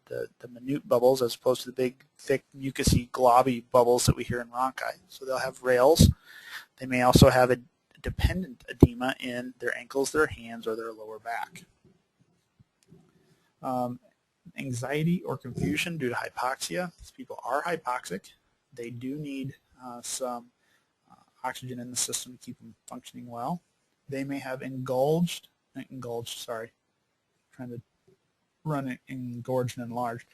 minute bubbles, as opposed to the big, thick, mucousy, globby bubbles that we hear in bronchi. So they'll have rails. They may also have a dependent edema in their ankles, their hands, or their lower back. Anxiety or confusion due to hypoxia. These people are hypoxic. They do need some oxygen in the system to keep them functioning well. They may have engorged, trying to run it engorged and enlarged,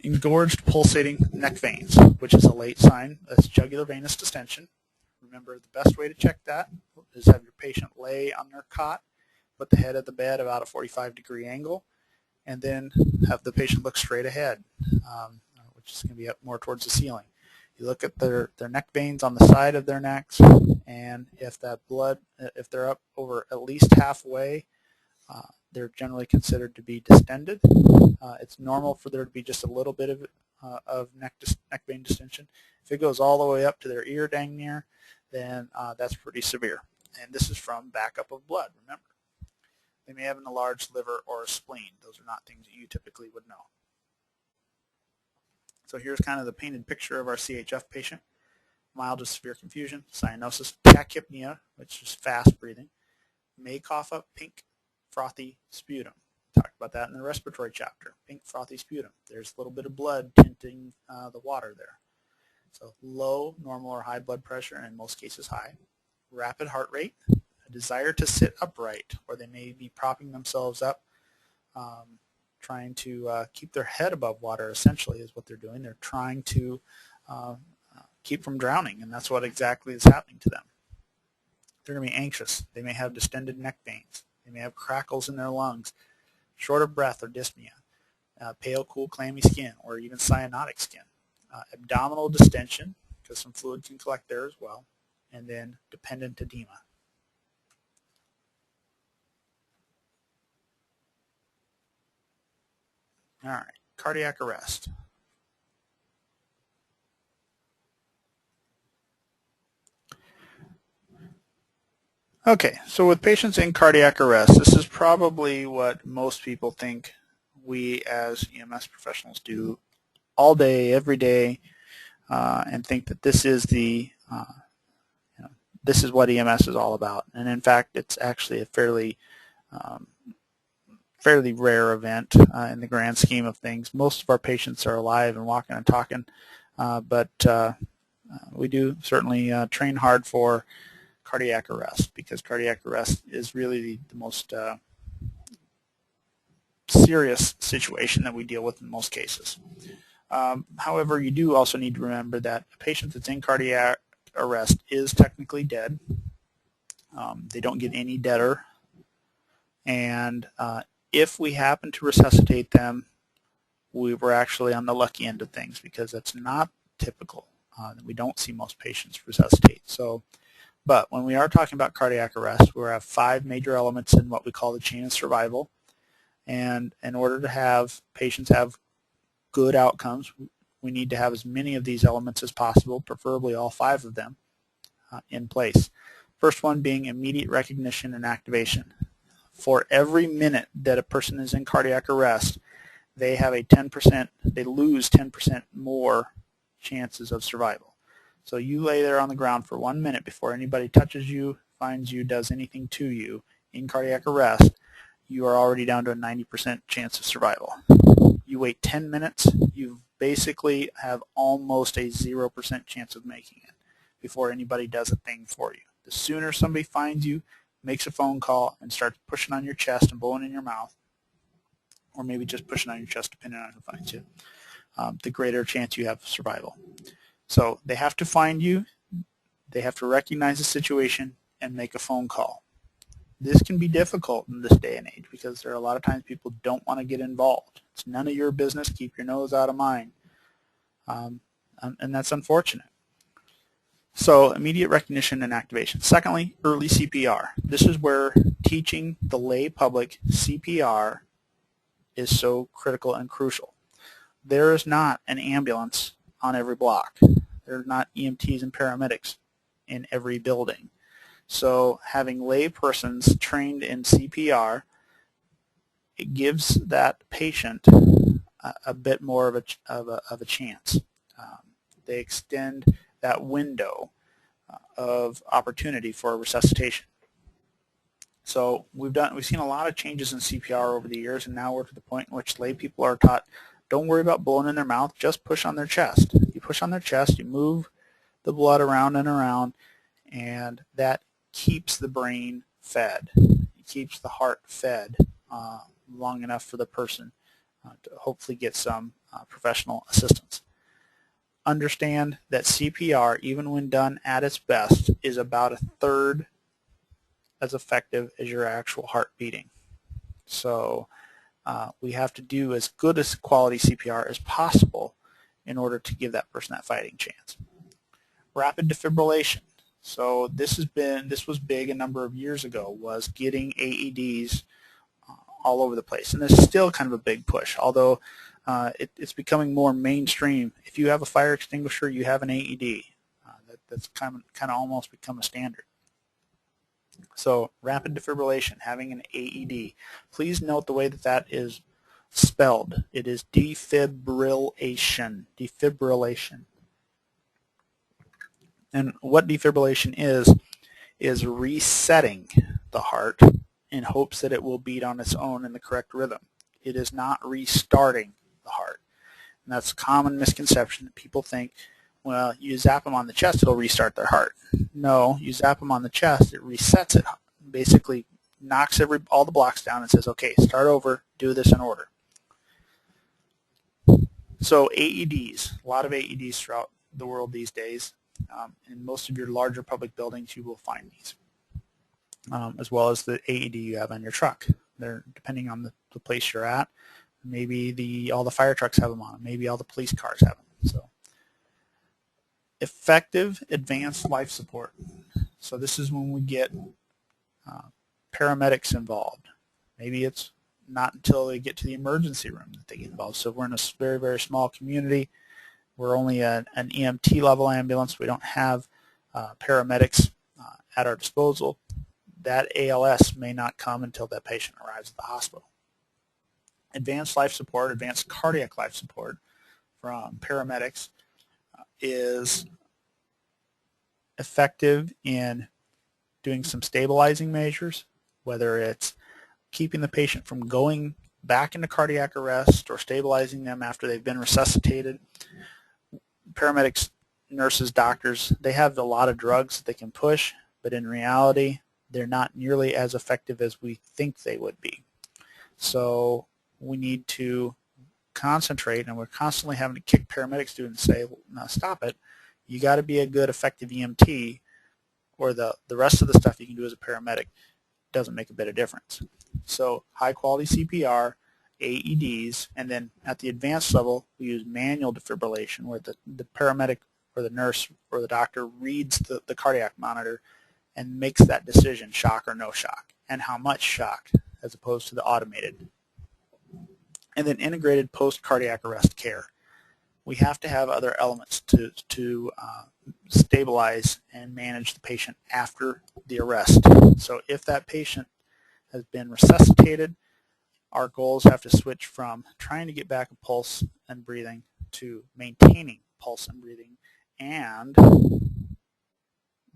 engorged pulsating neck veins, which is a late sign. That's jugular venous distension. Remember, the best way to check that is have your patient lay on their cot, put the head of the bed about a 45-degree angle, and then have the patient look straight ahead, which is going to be up more towards the ceiling. You look at their neck veins on the side of their necks, and if that blood, if they're up over at least halfway, they're generally considered to be distended. It's normal for there to be just a little bit of neck vein distension. If it goes all the way up to their ear dang near, then that's pretty severe. And this is from backup of blood, remember. They may have an enlarged liver or a spleen. Those are not things that you typically would know. So here's kind of the painted picture of our CHF patient. Mild to severe confusion, cyanosis, tachypnea, which is fast breathing, may cough up pink, frothy sputum. Talked about that in the respiratory chapter. Pink, frothy sputum. There's a little bit of blood tinting the water there. So low, normal, or high blood pressure, and in most cases high. Rapid heart rate, a desire to sit upright, or they may be propping themselves up, trying to keep their head above water, essentially, is what they're doing. They're trying to keep from drowning, and that's what exactly is happening to them. They're going to be anxious. They may have distended neck veins. They may have crackles in their lungs, short of breath or dyspnea, pale, cool, clammy skin, or even cyanotic skin, abdominal distension, because some fluid can collect there as well, and then dependent edema. All right, cardiac arrest. Okay, so with patients in cardiac arrest, this is probably what most people think we as EMS professionals do all day, every day, and think that this is this is what EMS is all about. And in fact, it's actually a fairly rare event in the grand scheme of things. Most of our patients are alive and walking and talking, but we do certainly train hard for cardiac arrest, because cardiac arrest is really the most serious situation that we deal with in most cases. However, you do also need to remember that a patient that's in cardiac arrest is technically dead. They don't get any deader, and if we happen to resuscitate them, we were actually on the lucky end of things, because that's not typical. We don't see most patients resuscitate. But when we are talking about cardiac arrest, we have 5 major elements in what we call the chain of survival. And in order to have patients have good outcomes, we need to have as many of these elements as possible, preferably all 5 of them, in place. First one being immediate recognition and activation. For every minute that a person is in cardiac arrest, they have a 10%, they lose 10% more chances of survival. So you lay there on the ground for 1 minute before anybody touches you, finds you, does anything to you in cardiac arrest, you are already down to a 90% chance of survival. You wait 10 minutes, you basically have almost a 0% chance of making it before anybody does a thing for you. The sooner somebody finds you, makes a phone call, and starts pushing on your chest and blowing in your mouth, or maybe just pushing on your chest depending on who finds you, the greater chance you have of survival. So they have to find you, they have to recognize the situation, and make a phone call. This can be difficult in this day and age, because there are a lot of times people don't want to get involved. It's none of your business. Keep your nose out of mine. And that's unfortunate. So immediate recognition and activation. Secondly, early CPR. This is where teaching the lay public CPR is so critical and crucial. There is not an ambulance on every block. There are not EMTs and paramedics in every building. So having lay persons trained in CPR, it gives that patient a bit more of a chance. They extend that window of opportunity for resuscitation. So we've seen a lot of changes in CPR over the years, and now we're to the point in which lay people are taught, don't worry about blowing in their mouth, just push on their chest. You push on their chest, you move the blood around and around, and that keeps the brain fed. It keeps the heart fed long enough for the person to hopefully get some professional assistance. Understand that CPR, even when done at its best, is about 1/3 as effective as your actual heart beating. So we have to do as good as quality CPR as possible in order to give that person that fighting chance. Rapid defibrillation. So this was big a number of years ago, was getting AEDs all over the place, and this is still kind of a big push, although it's becoming more mainstream. If you have a fire extinguisher, you have an AED. That's kind of almost become a standard. So rapid defibrillation, having an AED. Please note the way that is spelled. It is defibrillation. Defibrillation. And what defibrillation is resetting the heart in hopes that it will beat on its own in the correct rhythm. It is not restarting the heart. And that's a common misconception. People think, well, you zap them on the chest, it'll restart their heart. No, you zap them on the chest, it resets it. Basically knocks all the blocks down and says, okay, start over, do this in order. So AEDs, a lot of AEDs throughout the world these days. In most of your larger public buildings, you will find these. as well as the AED you have on your truck. They're depending on the place you're at. Maybe all the fire trucks have them on them. Maybe all the police cars have them. So, effective advanced life support. So this is when we get paramedics involved. Maybe it's not until they get to the emergency room that they get involved. So we're in a very, very small community. We're only an EMT level ambulance. We don't have paramedics at our disposal. That ALS may not come until that patient arrives at the hospital. Advanced life support, advanced cardiac life support from paramedics is effective in doing some stabilizing measures, whether it's keeping the patient from going back into cardiac arrest or stabilizing them after they've been resuscitated. Paramedics, nurses, doctors, they have a lot of drugs that they can push, but in reality, they're not nearly as effective as we think they would be. So we need to concentrate, and we're constantly having to kick paramedics to and say, well, now stop it. You got to be a good, effective EMT, or the rest of the stuff you can do as a paramedic doesn't make a bit of difference. So high-quality CPR, AEDs, and then at the advanced level, we use manual defibrillation, where the paramedic or the nurse or the doctor reads the cardiac monitor and makes that decision, shock or no shock, and how much shock, as opposed to the automated. And then integrated post-cardiac arrest care. We have to have other elements to stabilize and manage the patient after the arrest. So if that patient has been resuscitated, our goals have to switch from trying to get back a pulse and breathing to maintaining pulse and breathing, and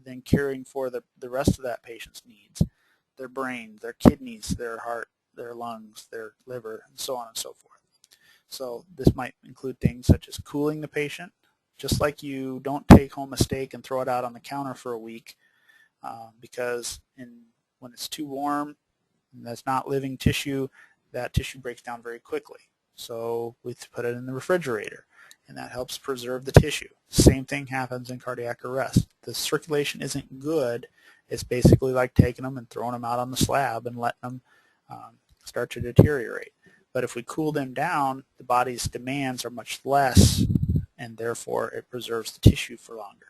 then caring for the rest of that patient's needs, their brain, their kidneys, their heart, their lungs, their liver, and so on and so forth. So this might include things such as cooling the patient, just like you don't take home a steak and throw it out on the counter for a week, because when it's too warm and that's not living tissue, that tissue breaks down very quickly. So we put it in the refrigerator, and that helps preserve the tissue. Same thing happens in cardiac arrest. The circulation isn't good. It's basically like taking them and throwing them out on the slab and letting them start to deteriorate. But if we cool them down, the body's demands are much less, and therefore it preserves the tissue for longer.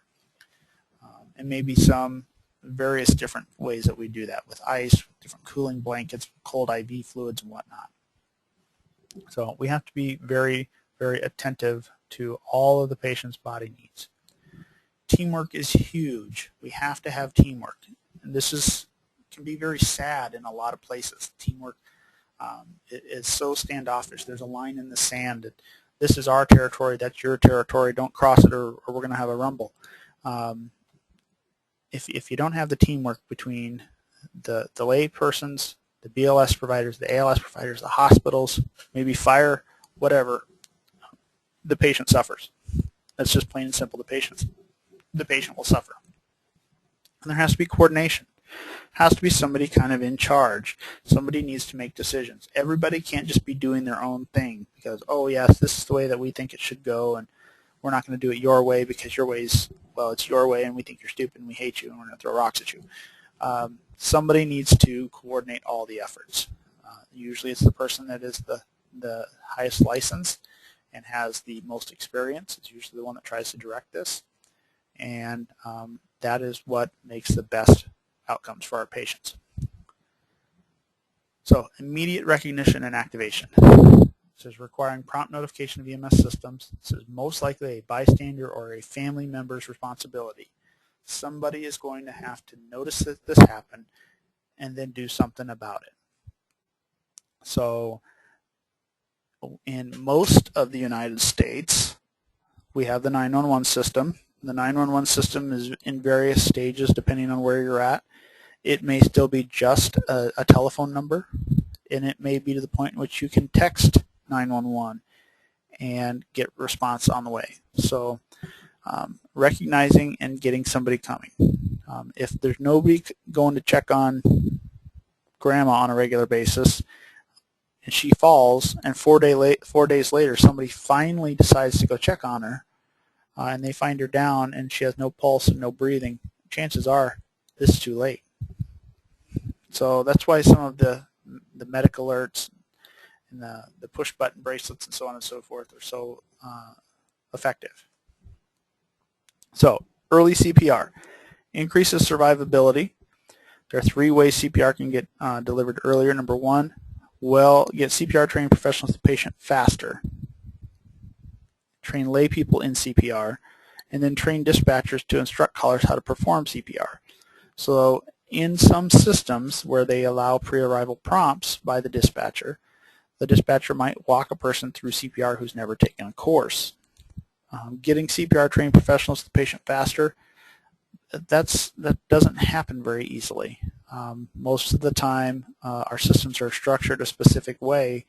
And maybe some various different ways that we do that with ice, different cooling blankets, cold IV fluids, and whatnot. So we have to be very, very attentive to all of the patient's body needs. Teamwork is huge. We have to have teamwork. And this can be very sad in a lot of places. Teamwork is so standoffish. There's a line in the sand that this is our territory, that's your territory, don't cross it or we're going to have a rumble. If you don't have the teamwork between the lay persons, the BLS providers, the ALS providers, the hospitals, maybe fire, whatever, the patient suffers. That's just plain and simple. The patient will suffer. And there has to be coordination. Has to be somebody kind of in charge. Somebody needs to make decisions. Everybody can't just be doing their own thing because, oh yes, this is the way that we think it should go, and we're not going to do it your way because your way's, well, it's your way and we think you're stupid and we hate you and we're going to throw rocks at you. Somebody needs to coordinate all the efforts. Usually it's the person that is the highest license and has the most experience. It's usually the one that tries to direct this, and that is what makes the best outcomes for our patients. So immediate recognition and activation. This is requiring prompt notification of EMS systems. This is most likely a bystander or a family member's responsibility. Somebody is going to have to notice that this happened and then do something about it. So in most of the United States, we have the 911 system. The 911 system is in various stages depending on where you're at. It may still be just a telephone number, and it may be to the point in which you can text 911 and get response on the way. So recognizing and getting somebody coming. If there's nobody going to check on grandma on a regular basis and she falls, and 4 days later somebody finally decides to go check on her, and they find her down and she has no pulse and no breathing, chances are this is too late. So that's why some of the medic alerts and the push button bracelets and so on and so forth are so effective. So early CPR increases survivability. There are 3 ways CPR can get delivered earlier. Number 1, get CPR trained professionals to the patient faster. Train lay people in CPR, and then train dispatchers to instruct callers how to perform CPR. So in some systems where they allow pre-arrival prompts by the dispatcher might walk a person through CPR who's never taken a course. Getting CPR trained professionals to the patient faster, that doesn't happen very easily. Most of the time our systems are structured a specific way,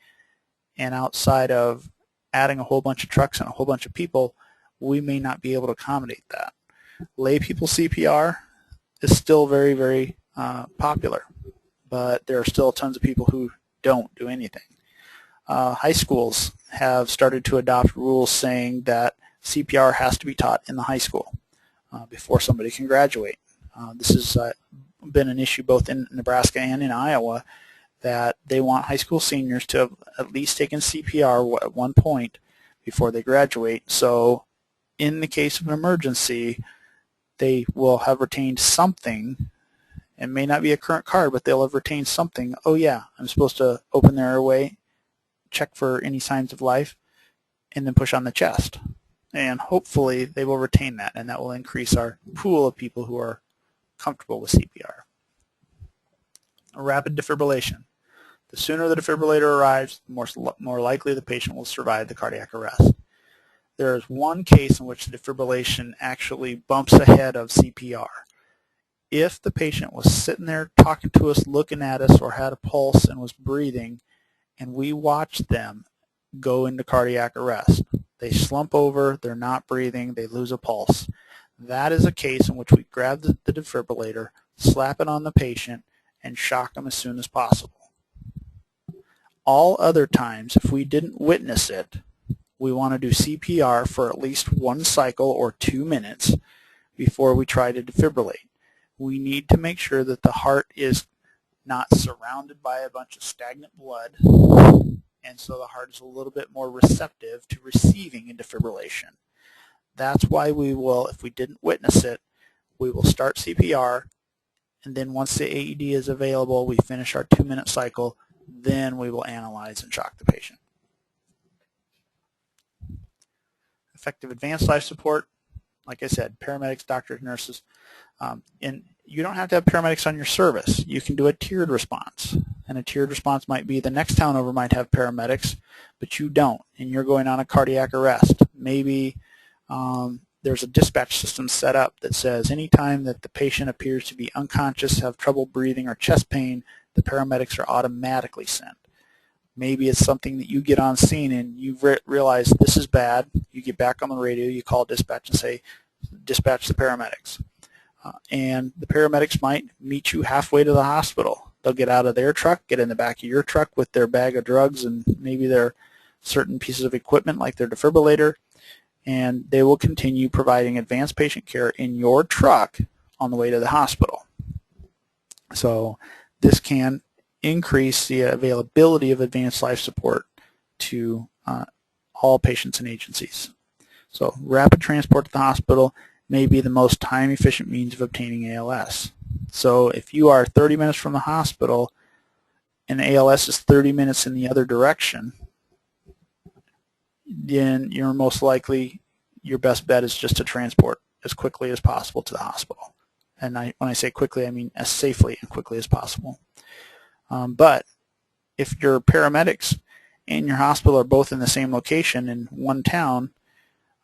and outside of adding a whole bunch of trucks and a whole bunch of people, we may not be able to accommodate that. Lay people CPR is still very, very popular, but there are still tons of people who don't do anything. High schools have started to adopt rules saying that CPR has to be taught in the high school before somebody can graduate. This has been an issue both in Nebraska and in Iowa, that they want high school seniors to have at least taken CPR at one point before they graduate. So in the case of an emergency, they will have retained something. It may not be a current card, but they'll have retained something. Oh yeah, I'm supposed to open their airway, check for any signs of life, and then push on the chest. And hopefully they will retain that, and that will increase our pool of people who are comfortable with CPR. Rapid defibrillation. The sooner the defibrillator arrives, the more likely the patient will survive the cardiac arrest. There is one case in which the defibrillation actually bumps ahead of CPR. If the patient was sitting there talking to us, looking at us, or had a pulse and was breathing, and we watched them go into cardiac arrest, they slump over, they're not breathing, they lose a pulse. That is a case in which we grab the defibrillator, slap it on the patient, and shock them as soon as possible. All other times, if we didn't witness it, we want to do CPR for at least 1 cycle or 2 minutes before we try to defibrillate. We need to make sure that the heart is not surrounded by a bunch of stagnant blood, and so the heart is a little bit more receptive to receiving a defibrillation. That's why we will, if we didn't witness it, we will start CPR, and then once the AED is available, we finish our 2-minute cycle, then we will analyze and shock the patient. Effective advanced life support, like I said, paramedics, doctors, nurses, and you don't have to have paramedics on your service. You can do a tiered response, and a tiered response might be the next town over might have paramedics, but you don't, and you're going on a cardiac arrest. Maybe there's a dispatch system set up that says anytime that the patient appears to be unconscious, have trouble breathing, or chest pain, the paramedics are automatically sent. Maybe it's something that you get on scene and you realize this is bad. You get back on the radio, you call dispatch and say, dispatch the paramedics. And the paramedics might meet you halfway to the hospital. They'll get out of their truck, get in the back of your truck with their bag of drugs and maybe their certain pieces of equipment like their defibrillator, and they will continue providing advanced patient care in your truck on the way to the hospital. So this can increase the availability of advanced life support to all patients and agencies. So rapid transport to the hospital may be the most time-efficient means of obtaining ALS. So if you are 30 minutes from the hospital and ALS is 30 minutes in the other direction, then you're most likely, your best bet is just to transport as quickly as possible to the hospital. And when I say quickly, I mean as safely and quickly as possible. But if your paramedics and your hospital are both in the same location in one town,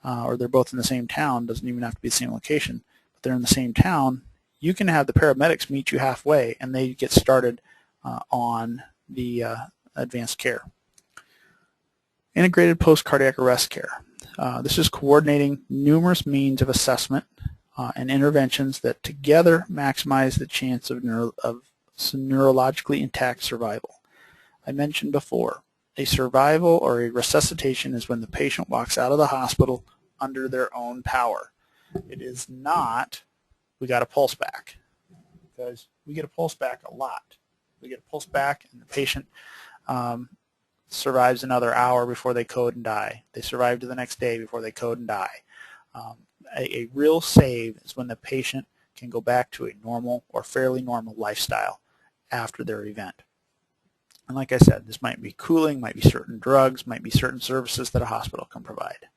or they're both in the same town, doesn't even have to be the same location, but they're in the same town, you can have the paramedics meet you halfway and they get started on the advanced care. Integrated post-cardiac arrest care. This is coordinating numerous means of assessment and interventions that together maximize the chance of neurologically intact survival. I mentioned before, a survival or a resuscitation is when the patient walks out of the hospital under their own power. It is not, we got a pulse back, because we get a pulse back a lot. We get a pulse back, and the patient survives another hour before they code and die. They survive to the next day before they code and die. A real save is when the patient can go back to a normal or fairly normal lifestyle after their event. And like I said, this might be cooling, might be certain drugs, might be certain services that a hospital can provide.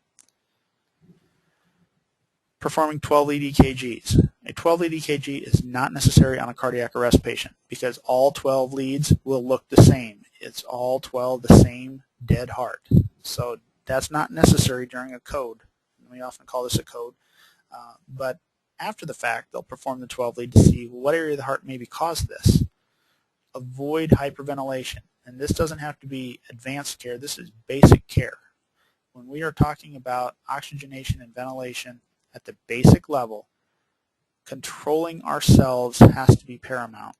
Performing 12-lead EKGs. A 12-lead EKG is not necessary on a cardiac arrest patient because all 12 leads will look the same. It's all 12 the same dead heart. So that's not necessary during a code. We often call this a code. But after the fact, they'll perform the 12-lead to see what area of the heart maybe caused this. Avoid hyperventilation. And this doesn't have to be advanced care. This is basic care. When we are talking about oxygenation and ventilation at the basic level, controlling ourselves has to be paramount.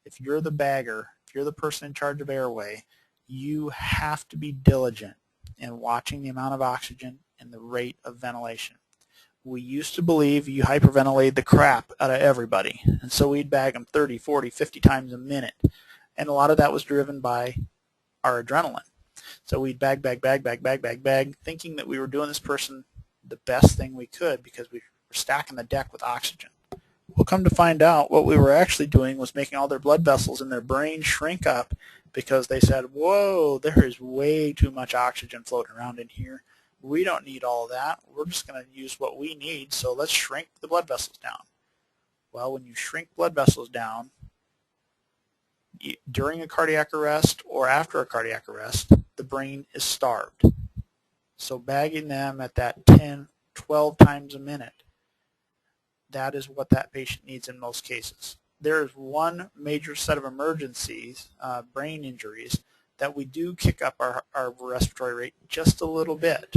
If you're the bagger, if you're the person in charge of airway, you have to be diligent in watching the amount of oxygen and the rate of ventilation. We used to believe you hyperventilate the crap out of everybody, and so we'd bag them 30, 40, 50 times a minute. And a lot of that was driven by our adrenaline. So we'd bag, thinking that we were doing this person the best thing we could because we were stacking the deck with oxygen. We'll come to find out what we were actually doing was making all their blood vessels in their brain shrink up because they said, whoa, there is way too much oxygen floating around in here. We don't need all that. We're just going to use what we need, so let's shrink the blood vessels down. Well, when you shrink blood vessels down during a cardiac arrest or after a cardiac arrest, the brain is starved. So bagging them at that 10, 12 times a minute, that is what that patient needs in most cases. There is one major set of emergencies, brain injuries, that we do kick up our respiratory rate just a little bit.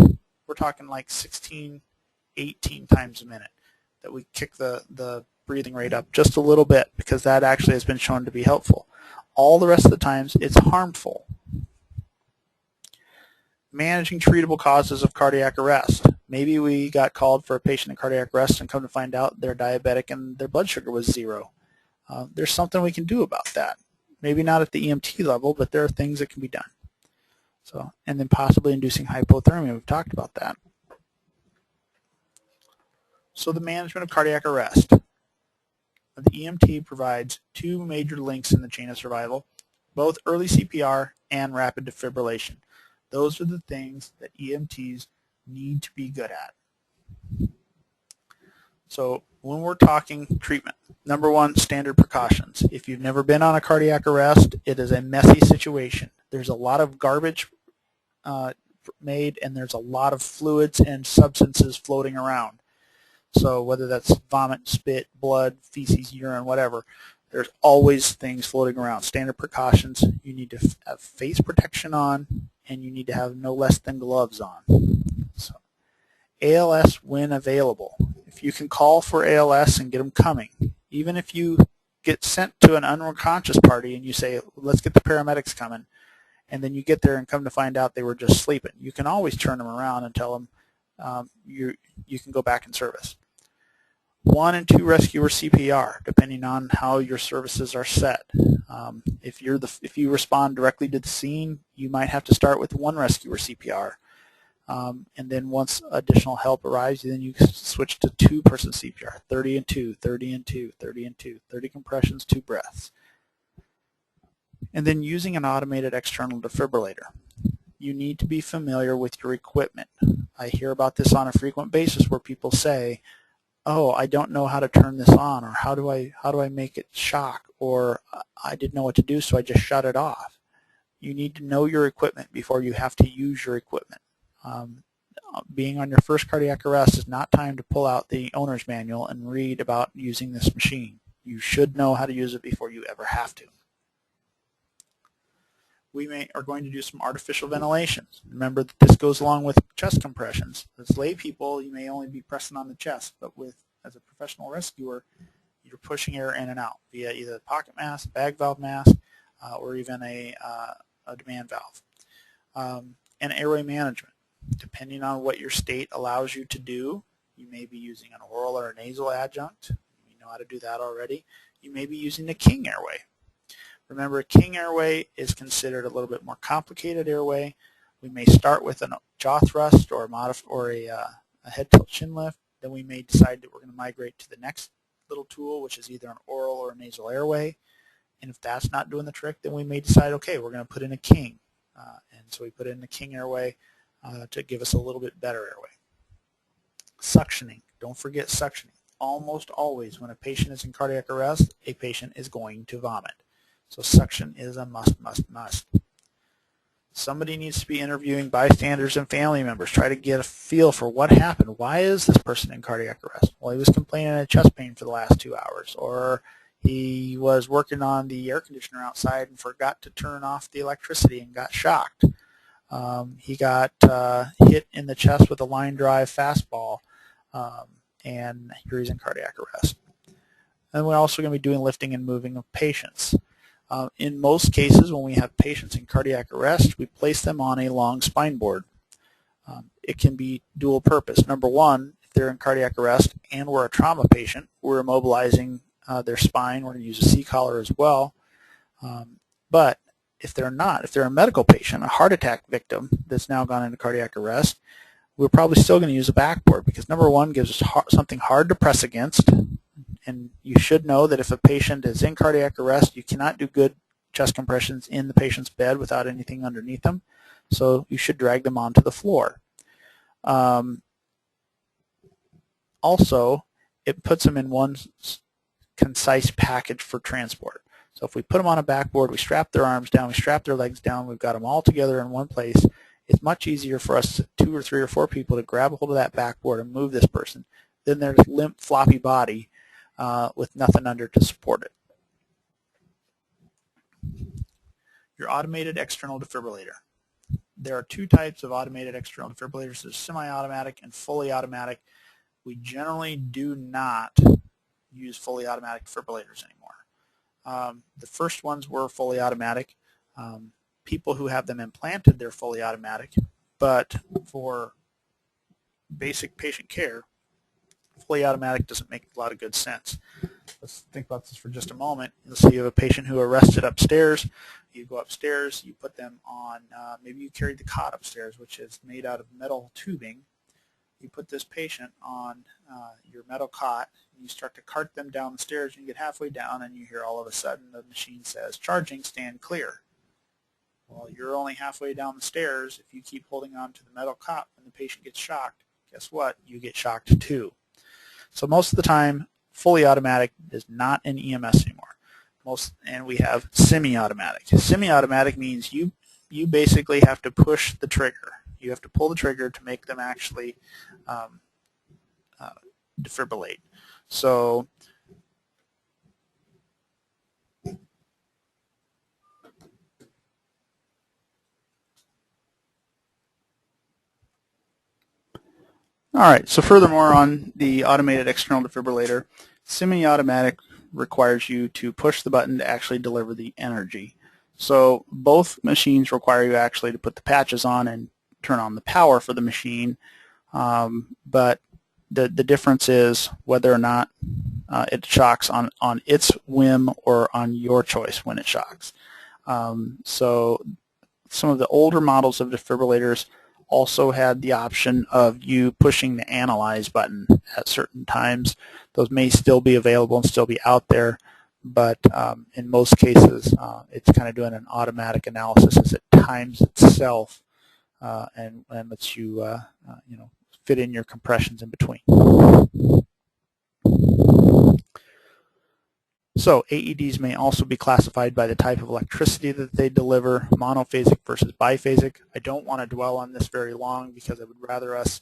We're talking like 16, 18 times a minute that we kick the breathing rate up just a little bit because that actually has been shown to be helpful. All the rest of the times it's harmful. Managing treatable causes of cardiac arrest. Maybe we got called for a patient in cardiac arrest and come to find out they're diabetic and their blood sugar was 0. There's something we can do about that. Maybe not at the EMT level, but there are things that can be done. So, and then possibly inducing hypothermia. We've talked about that. So the management of cardiac arrest. The EMT provides 2 major links in the chain of survival, both early CPR and rapid defibrillation. Those are the things that EMTs need to be good at. So when we're talking treatment, number 1, standard precautions. If you've never been on a cardiac arrest, it is a messy situation. There's a lot of garbage made, and there's a lot of fluids and substances floating around. So whether that's vomit, spit, blood, feces, urine, whatever, there's always things floating around. Standard precautions, you need to have face protection on, and you need to have no less than gloves on. So ALS when available. If you can call for ALS and get them coming, even if you get sent to an unconscious party and you say, let's get the paramedics coming, and then you get there and come to find out they were just sleeping, you can always turn them around and tell them you can go back in service. 1 and 2 rescuer CPR, depending on how your services are set. If you respond directly to the scene, you might have to start with 1 rescuer CPR. And then once additional help arrives, then you switch to 2-person CPR, 30 and 2, 30 and 2, 30 and 2, 30 compressions, 2 breaths. And then using an automated external defibrillator. You need to be familiar with your equipment. I hear about this on a frequent basis where people say, oh, I don't know how to turn this on, or how do I make it shock, or I didn't know what to do, so I just shut it off. You need to know your equipment before you have to use your equipment. Being on your first cardiac arrest is not time to pull out the owner's manual and read about using this machine. You should know how to use it before you ever have to. We are going to do some artificial ventilations. Remember that this goes along with chest compressions. As lay people, you may only be pressing on the chest, but as a professional rescuer, you're pushing air in and out via either a pocket mask, bag valve mask, or even a demand valve. And airway management. Depending on what your state allows you to do, you may be using an oral or a nasal adjunct. You know how to do that already. You may be using the King airway. Remember, king airway is considered a little bit more complicated airway. We may start with a jaw thrust or a head tilt chin lift. Then we may decide that we're going to migrate to the next little tool, which is either an oral or a nasal airway. And if that's not doing the trick, then we may decide, okay, we're going to put in a king. And so we put in the king airway to give us a little bit better airway. Suctioning. Don't forget suctioning. Almost always when a patient is in cardiac arrest, a patient is going to vomit. So suction is a must, must, must. Somebody needs to be interviewing bystanders and family members. Try to get a feel for what happened. Why is this person in cardiac arrest? Well, he was complaining of chest pain for the last 2 hours, or he was working on the air conditioner outside and forgot to turn off the electricity and got shocked. He got hit in the chest with a line drive fastball, and here he's in cardiac arrest. And we're also going to be doing lifting and moving of patients. In most cases, when we have patients in cardiac arrest, we place them on a long spine board. It can be dual purpose. Number one, if they're in cardiac arrest and we're a trauma patient, we're immobilizing their spine. We're going to use a C-collar as well. But if they're not, if they're a medical patient, a heart attack victim that's now gone into cardiac arrest, we're probably still going to use a backboard because number one gives us something hard to press against. And you should know that if a patient is in cardiac arrest, you cannot do good chest compressions in the patient's bed without anything underneath them. So you should drag them onto the floor. Also, it puts them in one concise package for transport. So if we put them on a backboard, we strap their arms down, we strap their legs down, we've got them all together in one place, it's much easier for us, 2 or 3 or 4 people, to grab a hold of that backboard and move this person than their limp, floppy body with nothing under to support it. Your automated external defibrillator. There are 2 types of automated external defibrillators. There's semi-automatic and fully automatic. We generally do not use fully automatic defibrillators anymore. The first ones were fully automatic. People who have them implanted, they're fully automatic, but for basic patient care, fully automatic doesn't make a lot of good sense. Let's think about this for just a moment. Let's say you have a patient who arrested upstairs. You go upstairs, you put them on, maybe you carried the cot upstairs, which is made out of metal tubing. You put this patient on your metal cot, and you start to cart them down the stairs, and you get halfway down, and you hear all of a sudden the machine says, "Charging, stand clear." Well, you're only halfway down the stairs. If you keep holding on to the metal cot when the patient gets shocked, guess what? You get shocked too. So most of the time, fully automatic is not an EMS anymore. And we have semi-automatic. Semi-automatic means you basically have to push the trigger. You have to pull the trigger to make them actually defibrillate. So all right, so furthermore on the automated external defibrillator, semi-automatic requires you to push the button to actually deliver the energy. So both machines require you actually to put the patches on and turn on the power for the machine, but the difference is whether or not it shocks on its whim or on your choice when it shocks. So some of the older models of defibrillators also had the option of you pushing the analyze button at certain times. Those may still be available and still be out there, but in most cases it's kind of doing an automatic analysis as it times itself and lets you fit in your compressions in between. So AEDs may also be classified by the type of electricity that they deliver, monophasic versus biphasic. I don't want to dwell on this very long because I would rather us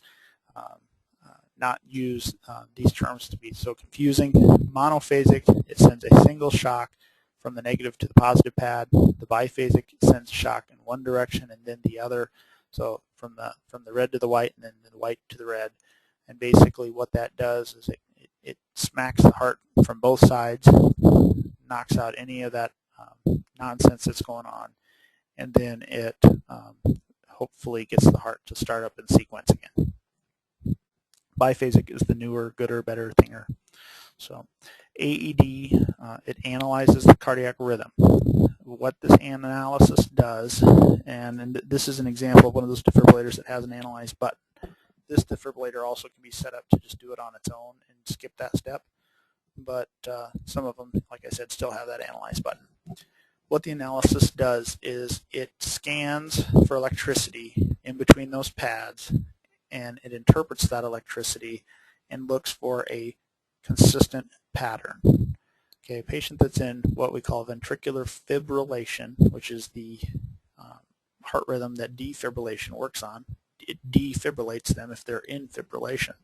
not use these terms to be so confusing. Monophasic, it sends a single shock from the negative to the positive pad. The biphasic sends shock in one direction and then the other. So from the red to the white and then the white to the red. And basically what that does is it smacks the heart from both sides, knocks out any of that nonsense that's going on, and then it hopefully gets the heart to start up in sequence again. Biphasic is the newer, gooder, better thinger. So AED, it analyzes the cardiac rhythm. what this analysis does, and this is an example of one of those defibrillators that has an analyze button. This defibrillator also can be set up to just do it on its own and skip that step, but some of them, like I said, still have that analyze button. What the analysis does is it scans for electricity in between those pads, and it interprets that electricity and looks for a consistent pattern. Okay, a patient that's in what we call ventricular fibrillation, which is the heart rhythm that defibrillation works on, it defibrillates them if they're in fibrillation.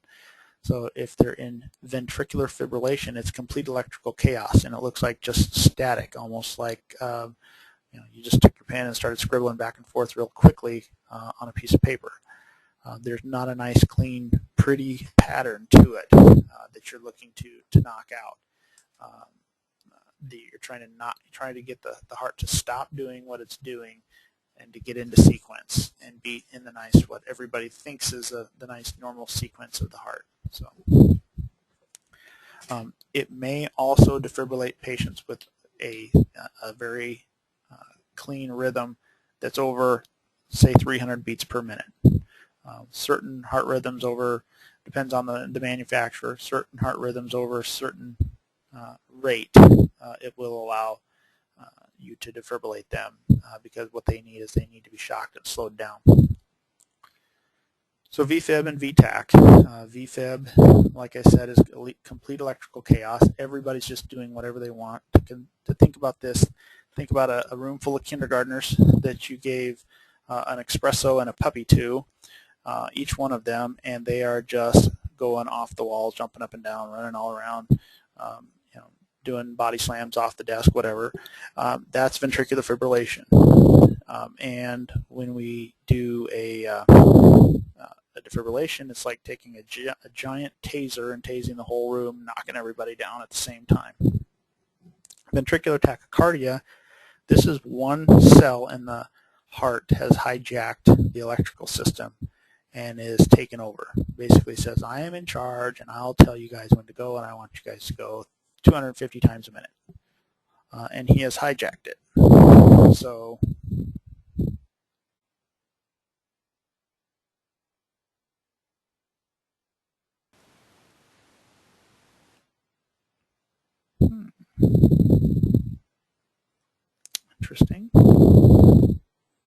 So if they're in ventricular fibrillation, it's complete electrical chaos, and it looks like just static, almost like you just took your pen and started scribbling back and forth real quickly on a piece of paper. There's not a nice, clean, pretty pattern to it that you're looking to knock out. You're trying to get the heart to stop doing what it's doing and to get into sequence and beat in the nice, what everybody thinks is the nice normal sequence of the heart. So it may also defibrillate patients with a very clean rhythm that's over, say, 300 beats per minute. Certain heart rhythms over, depends on the manufacturer, certain heart rhythms over a certain rate, it will allow you to defibrillate them because what they need is they need to be shocked and slowed down. So VFib and VTAC. VFib, like I said, is complete electrical chaos. Everybody's just doing whatever they want. To think about this, think about a room full of kindergartners that you gave an espresso and a puppy to, each one of them, and they are just going off the walls, jumping up and down, running all around, doing body slams off the desk, whatever. That's ventricular fibrillation. And when we do a defibrillation, it's like taking a giant taser and tasing the whole room, knocking everybody down at the same time. Ventricular tachycardia, this is one cell in the heart has hijacked the electrical system and is taken over. Basically says, I am in charge and I'll tell you guys when to go, and I want you guys to go 250 times a minute. And he has hijacked it. So interesting.